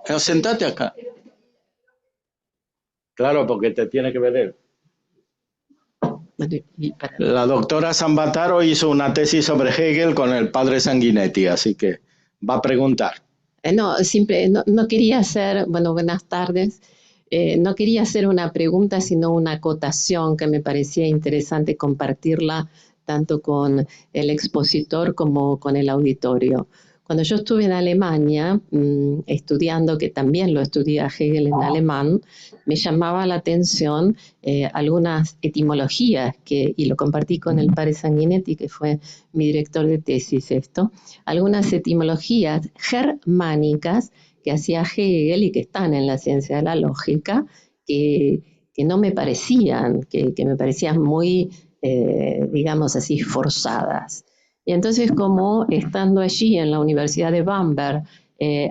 No, sentate acá. Claro, porque te tiene que ver él. La doctora Zambataro hizo una tesis sobre Hegel con el padre Sanguinetti, así que va a preguntar. No quería hacer, bueno, buenas tardes. No quería hacer una pregunta, sino una acotación que me parecía interesante compartirla tanto con el expositor como con el auditorio. Cuando yo estuve en Alemania estudiando, que también lo estudié a Hegel en alemán, me llamaba la atención algunas etimologías y lo compartí con el padre Sanguinetti, que fue mi director de tesis algunas etimologías germánicas que hacía Hegel y que están en la ciencia de la lógica, que no me parecían, que me parecían muy, digamos así, forzadas. Y entonces, como estando allí en la Universidad de Bamberg,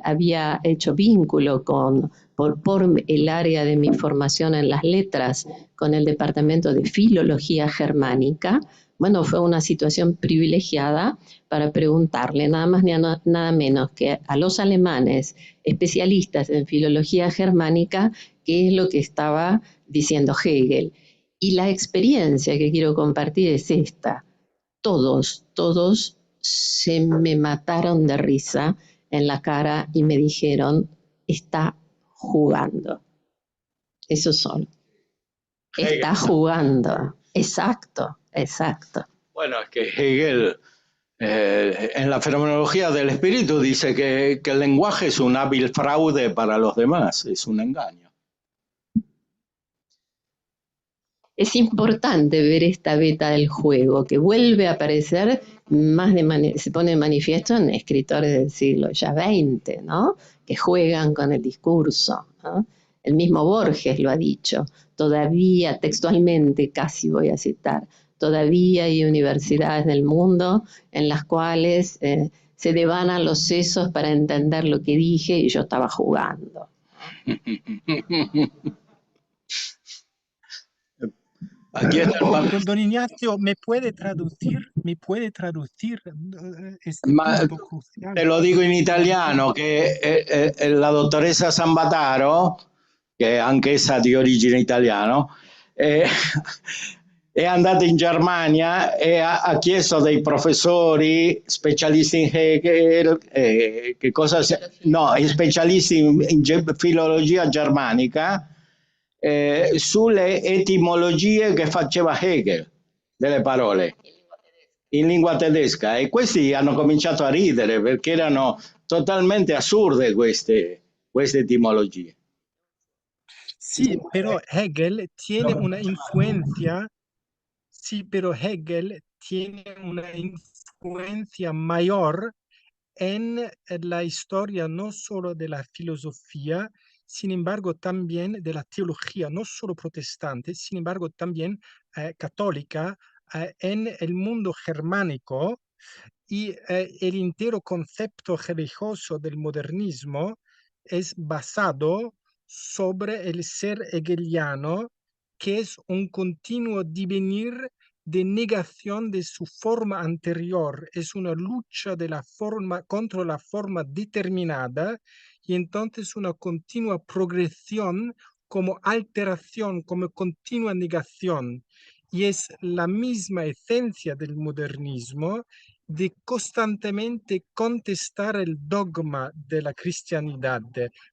había hecho vínculo por el área de mi formación en las letras con el departamento de filología germánica, bueno, fue una situación privilegiada para preguntarle nada más ni nada menos que a los alemanes especialistas en filología germánica qué es lo que estaba diciendo Hegel. Y la experiencia que quiero compartir es esta. Todos se me mataron de risa en la cara y me dijeron, está jugando. Eso solo. Está jugando. Exacto. Bueno, es que Hegel, en la fenomenología del espíritu, dice que el lenguaje es un hábil fraude para los demás, es un engaño. Es importante ver esta beta del juego, que vuelve a aparecer se pone de manifiesto en escritores del siglo ya XX, ¿no? Que juegan con el discurso, ¿no? El mismo Borges lo ha dicho, todavía, textualmente casi voy a citar, todavía hay universidades del mundo en las cuales se devanan los sesos para entender lo que dije y yo estaba jugando. Aquí está el papel. Don Ignacio, ¿me puede traducir este punto crucial? Te lo dico in italiano, che la dottoressa Sambataro, che è anch'essa di origine italiana, è andata in Germania e ha chiesto a dei professori specialisti in Hegel, specialisti in filologia germanica, sulle etimologie che faceva Hegel delle parole in lingua tedesca, e questi hanno cominciato a ridere perché erano totalmente assurde queste etimologie. Sí, pero Hegel tiene una influencia, mayor en la historia no solo de la filosofía, sin embargo también de la teología, no solo protestante, sin embargo también católica, en el mundo germánico, y el entero concepto religioso del modernismo es basado sobre el ser hegeliano, que es un continuo divenir de negación de su forma anterior, es una lucha de la forma contra la forma determinada, y entonces una continua progresión como alteración, como continua negación. Y es la misma esencia del modernismo de constantemente contestar el dogma de la cristianidad,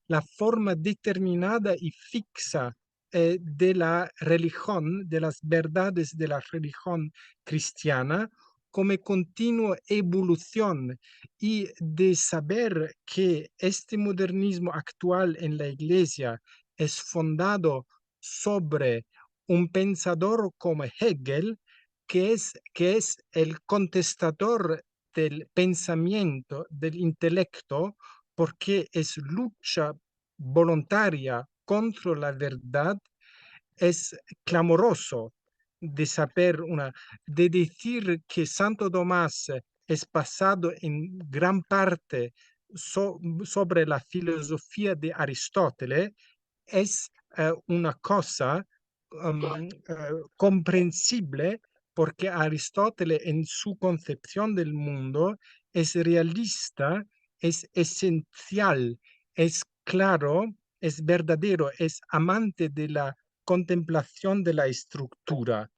la forma determinada y fixa de la religión, de las verdades de la religión cristiana, como continua evolución, y de saber que este modernismo actual en la Iglesia es fundado sobre un pensador como Hegel, que es el contestador del pensamiento, del intelecto, porque es lucha voluntaria contra la verdad, es clamoroso de saber de decir que Santo Tomás es basado en gran parte sobre la filosofía de Aristóteles, es una cosa comprensible, porque Aristóteles en su concepción del mundo es realista, es esencial, es claro, es verdadero, es amante de la contemplación de la estructura.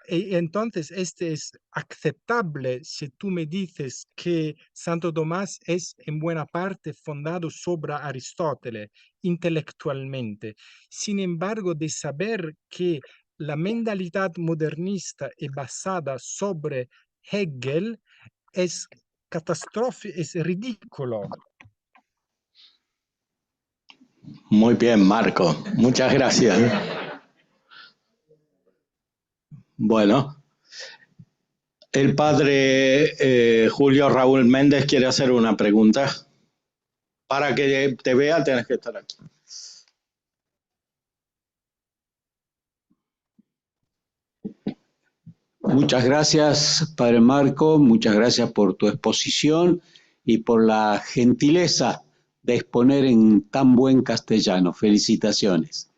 Entonces, este es aceptable si tú me dices que Santo Tomás es en buena parte fundado sobre Aristóteles intelectualmente. Sin embargo, de saber que la mentalidad modernista es basada sobre Hegel es catastrófico, es ridículo. Muy bien, Marco. Muchas gracias. Bueno, el padre Julio Raúl Méndez quiere hacer una pregunta. Para que te vea, tienes que estar aquí. Muchas gracias, Padre Marco, muchas gracias por tu exposición y por la gentileza de exponer en tan buen castellano. Felicitaciones.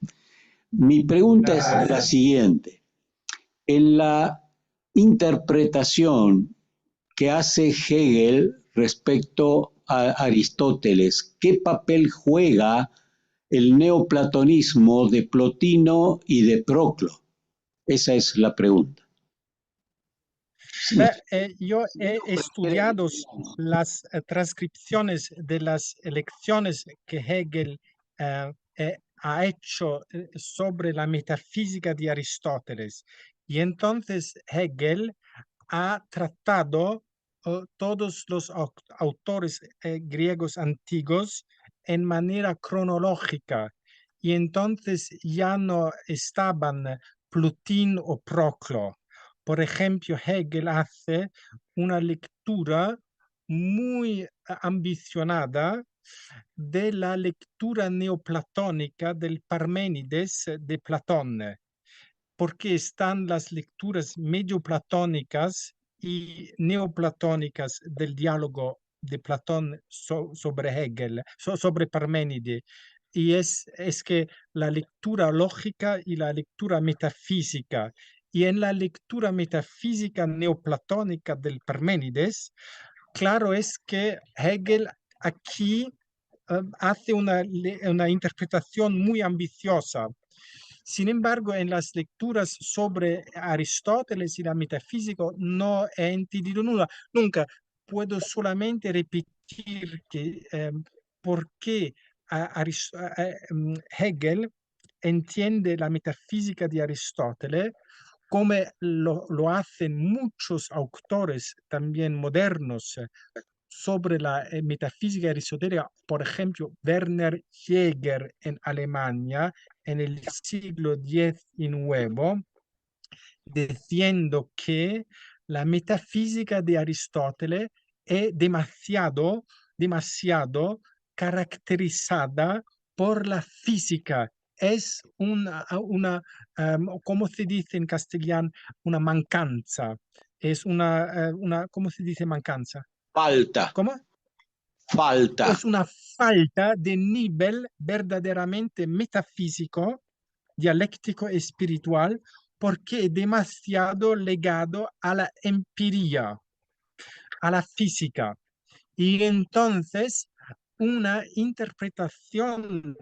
Mi pregunta es la siguiente. En la interpretación que hace Hegel respecto a Aristóteles, ¿qué papel juega el neoplatonismo de Plotino y de Proclo? Esa es la pregunta. Yo he estudiado las transcripciones de las lecciones que Hegel ha hecho sobre la metafísica de Aristóteles, y entonces Hegel ha tratado todos los autores griegos antiguos en manera cronológica, y entonces ya no estaban Plotin o Proclo. Por ejemplo, Hegel hace una lectura muy ambicionada de la lectura neoplatónica del Parménides de Platón, porque están las lecturas medio platónicas y neoplatónicas del diálogo de Platón sobre Hegel, sobre Parménides. Y es que la lectura lógica y la lectura metafísica. Y en la lectura metafísica neoplatónica del Parménides, claro es que Hegel aquí hace una interpretación muy ambiciosa. Sin embargo, en las lecturas sobre Aristóteles y la metafísica no he entendido nunca. Puedo solamente repetir que por qué Hegel entiende la metafísica de Aristóteles como lo hacen muchos autores también modernos sobre la metafísica aristotélica, por ejemplo, Werner Jäger en Alemania en el siglo XIX, diciendo que la metafísica de Aristóteles es demasiado caracterizada por la física. Es ¿cómo se dice en castellano? Una mancanza. Es ¿cómo se dice mancanza? Falta. ¿Cómo? Falta. Es una falta de nivel verdaderamente metafísico, dialéctico, espiritual, porque es demasiado legado a la empiría, a la física. Y entonces una interpretación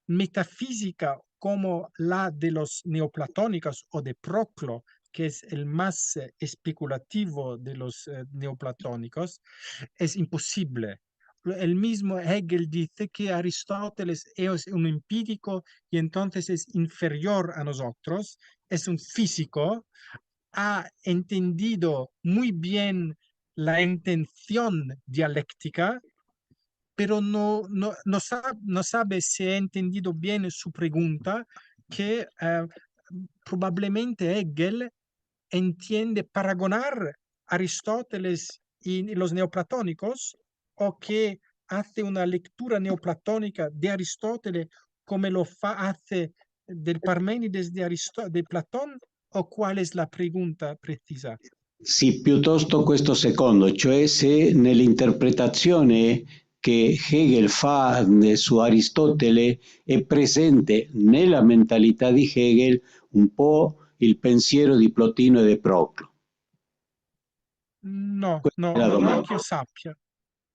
metafísica como la de los neoplatónicos o de Proclo, que es el más especulativo de los neoplatónicos, es imposible. El mismo Hegel dice que Aristóteles es un empírico y entonces es inferior a nosotros, es un físico, ha entendido muy bien la intención dialéctica, pero no sabe si ha entendido bien su pregunta, que probablemente Hegel entiende paragonar Aristóteles y los neoplatónicos, o que hace una lectura neoplatónica de Aristóteles como lo hace del Parménides de Platón, o cuál es la pregunta precisa? Sì, piuttosto questo secondo, cioè se nell'interpretazione che Hegel fa su Aristotele è presente nella mentalità di Hegel un po' il pensiero di Plotino e di Proclo. No, Questa è la domanda. non che io sappia.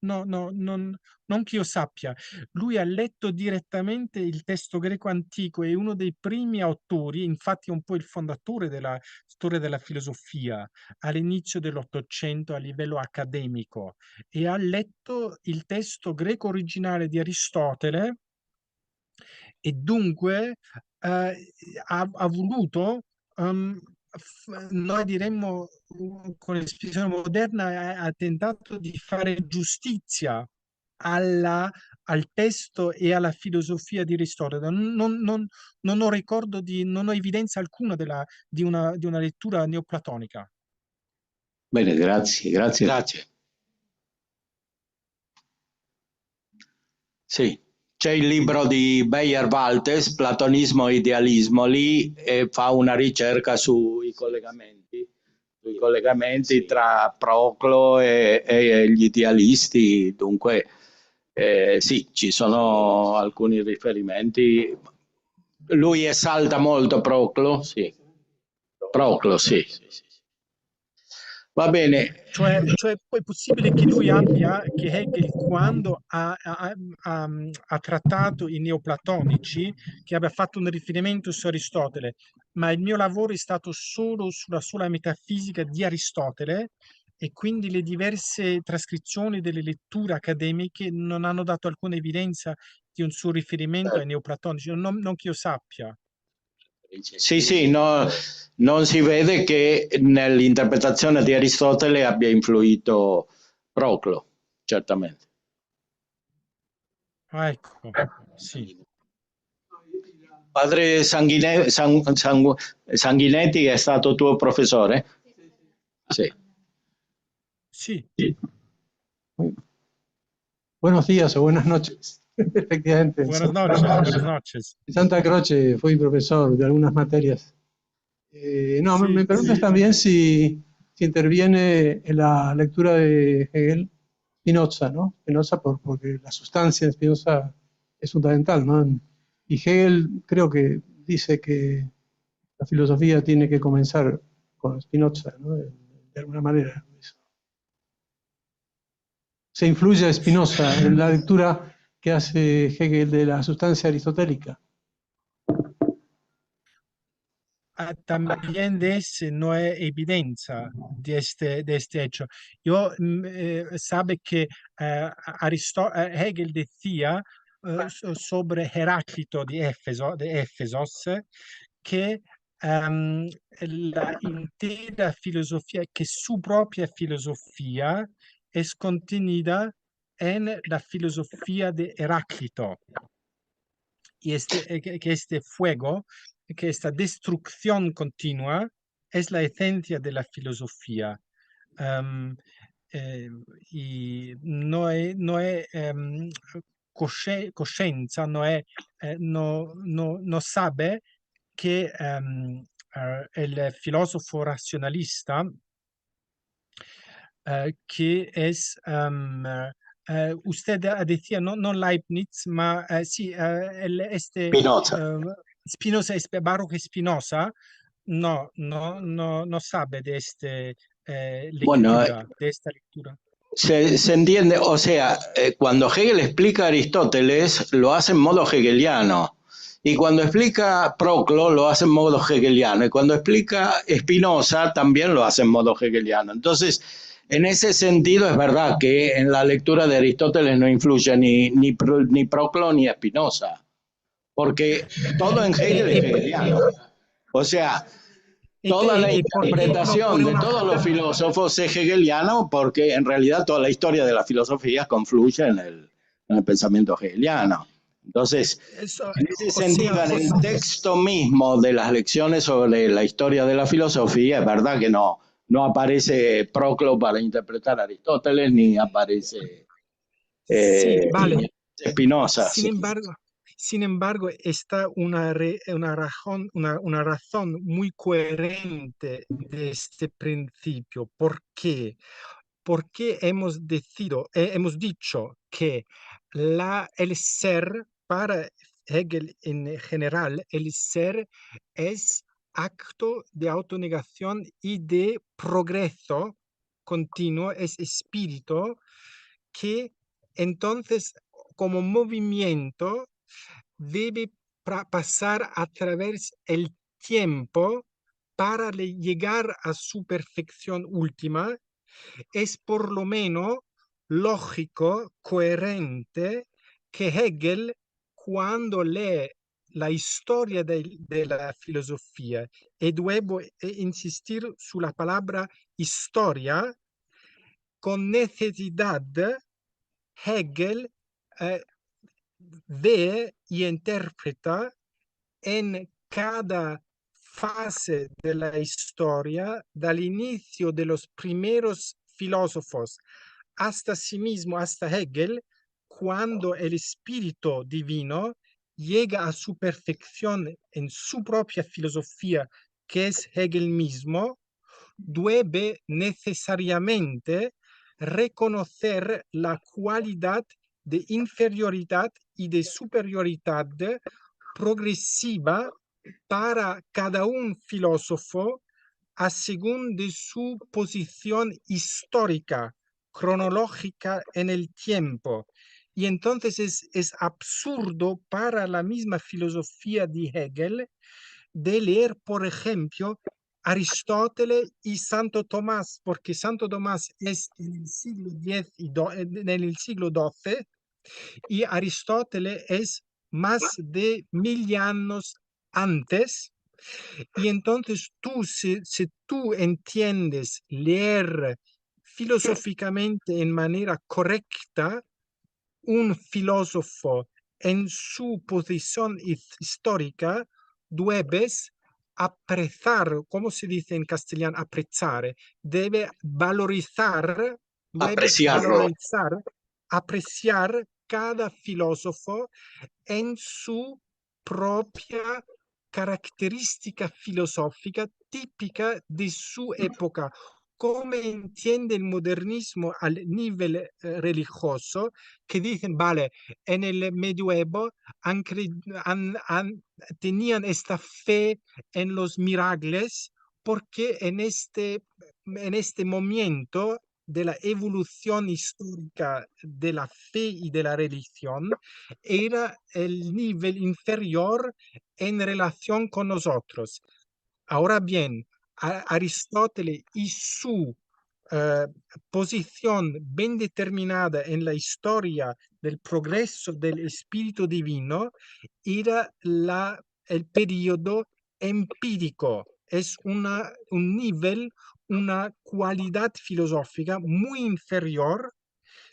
No, non che io sappia. Lui ha letto direttamente il testo greco antico, è uno dei primi autori, infatti è un po' il fondatore della storia della filosofia all'inizio dell'Ottocento a livello accademico, e ha letto il testo greco originale di Aristotele, e dunque ha voluto, noi diremmo con l'espressione moderna, ha tentato di fare giustizia al testo e alla filosofia di Aristotele. Non ho ricordo non ho evidenza alcuna di una lettura neoplatonica. Bene, grazie. Grazie. Sì, c'è il libro di Beyer-Waltes, Platonismo e Idealismo, lì fa una ricerca sui collegamenti Sì. tra Proclo e gli idealisti, dunque sì, ci sono alcuni riferimenti. Lui esalta molto Proclo, sì. Proclo, sì. Va bene. Cioè poi è possibile che lui che Hegel, quando ha trattato i neoplatonici, che abbia fatto un riferimento su Aristotele, ma il mio lavoro è stato solo sulla sola metafisica di Aristotele, e quindi le diverse trascrizioni delle letture accademiche non hanno dato alcuna evidenza di un suo riferimento ai neoplatonici, non che io sappia. Sì, no, non si vede che nell'interpretazione di Aristotele abbia influito Proclo, certamente. Ah, ecco, sì. Padre Sanguinetti è stato tuo professore? Sì. Sí. Buenos días o buenas noches. Efectivamente. Buenas noches, buenas noches. En Santa Croce fui profesor de algunas materias. No, Sí, me preguntas sí. también si interviene en la lectura de Hegel Spinoza, ¿no? Spinoza porque la sustancia de Spinoza es fundamental, ¿no? Y Hegel creo que dice que la filosofía tiene que comenzar con Spinoza, ¿no? De alguna manera. Se influye a Spinoza en la lectura que hace Hegel de la sustancia aristotélica. También de ese no hay evidencia de este hecho. Yo sabe que Hegel decía sobre Heráclito de Éfesos que la entera filosofía, que su propia filosofía es contenida en la filosofía de Heráclito. Y que este fuego, que esta destrucción continua es la esencia de la filosofía. Y no es coscienza, no sabe que el filósofo racionalista que es usted decía, no Leibniz, ma sí, Spinoza. Spinoza, Baruch Spinoza, no sabe de Bueno, lectura, de esta lectura. se entiende, o sea, cuando Hegel explica a Aristóteles, lo hace en modo hegeliano. Y cuando explica Proclo, lo hace en modo hegeliano. Y cuando explica Spinoza, también lo hace en modo hegeliano. Entonces, en ese sentido, es verdad que en la lectura de Aristóteles no influye ni Proclo ni Spinoza. Porque todo en Hegel es hegeliano. O sea, toda la ¿Por qué interpretación propone de una todos los filósofos es hegeliano porque en realidad toda la historia de la filosofía confluye en el pensamiento hegeliano. Entonces, eso, en ese o sea, sentido, en el texto mismo de las lecciones sobre la historia de la filosofía, es verdad que no aparece Proclo para interpretar a Aristóteles, ni aparece sí, vale. Spinoza. Sin embargo, está una razón muy coherente de este principio. ¿Por qué? Porque hemos dicho que el ser, para Hegel en general, el ser es acto de autonegación y de progreso continuo, es espíritu que entonces como movimiento debe pasar a través el tiempo para llegar a su perfección última. Es por lo menos lógico, coherente, que Hegel, cuando lee la historia de la filosofía, y debo insistir sobre la palabra historia, con necesidad, Hegel ve y interpreta en cada fase de la historia, del inicio de los primeros filósofos hasta sí mismo, hasta Hegel, cuando el espíritu divino llega a su perfección en su propia filosofía, que es Hegel mismo, debe necesariamente reconocer la cualidad de inferioridad y de superioridad progresiva para cada un filósofo a según de su posición histórica, cronológica en el tiempo. Y entonces es absurdo para la misma filosofía de Hegel de leer, por ejemplo, Aristóteles y Santo Tomás, porque Santo Tomás es en el siglo X en el siglo XII y Aristóteles es más de 1000 años antes. Y entonces si tú entiendes leer filosóficamente en manera correcta un filósofo en su posición histórica, debes apreciar, ¿cómo se dice en castellano? Apreciar, debe valorizar, debes Apreciarlo. valorizar, apreciar cada filósofo en su propia característica filosófica típica de su época. Cómo entiende el modernismo al nivel religioso, que dicen, vale, en el medioevo tenían esta fe en los milagros, porque en este momento de la evolución histórica de la fe y de la religión, era el nivel inferior en relación con nosotros. Ahora bien, Aristóteles y su posición bien determinada en la historia del progreso del espíritu divino era el periodo empírico. Es un nivel, una cualidad filosófica muy inferior,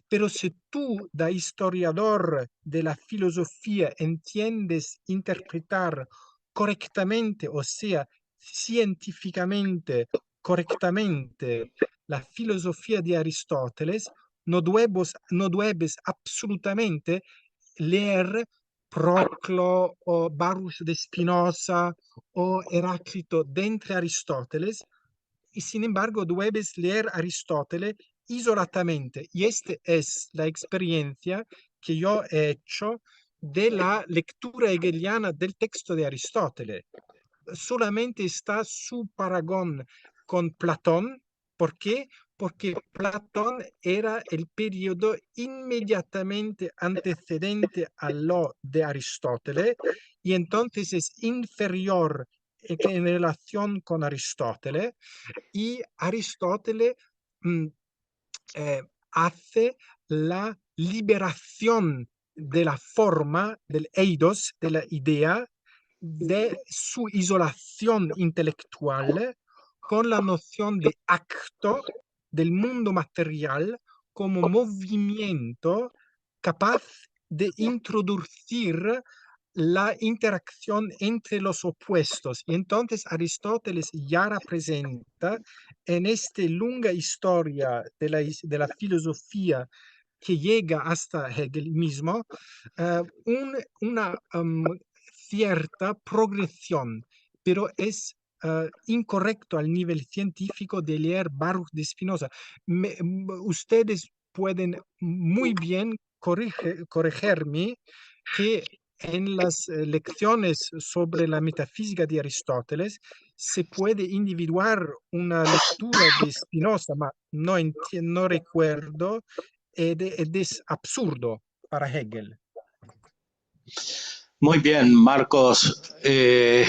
pero si tú, da historiador de la filosofía, entiendes interpretar correctamente, o sea, científicamente correctamente, la filosofía de Aristóteles, no debes absolutamente leer Proclo o Baruch de Spinoza o Heráclito de entre Aristóteles, y sin embargo debes leer Aristóteles isoladamente. Y esta es la experiencia que yo he hecho de la lectura hegeliana del texto de Aristóteles. Solamente está su paragón con Platón. ¿Por qué? Porque Platón era el periodo inmediatamente antecedente a lo de Aristóteles y entonces es inferior en relación con Aristóteles, y Aristóteles hace la liberación de la forma, del eidos, de la idea, de su isolación intelectual con la noción de acto del mundo material como movimiento capaz de introducir la interacción entre los opuestos. Y entonces Aristóteles ya representa en esta larga historia de la filosofía que llega hasta Hegel mismo, una cierta progresión, pero es incorrecto al nivel científico de leer Baruch de Spinoza. Ustedes pueden muy bien corregirme que en las lecciones sobre la metafísica de Aristóteles se puede individuar una lectura de Spinoza, pero no recuerdo, es absurdo para Hegel. Muy bien, Marcos.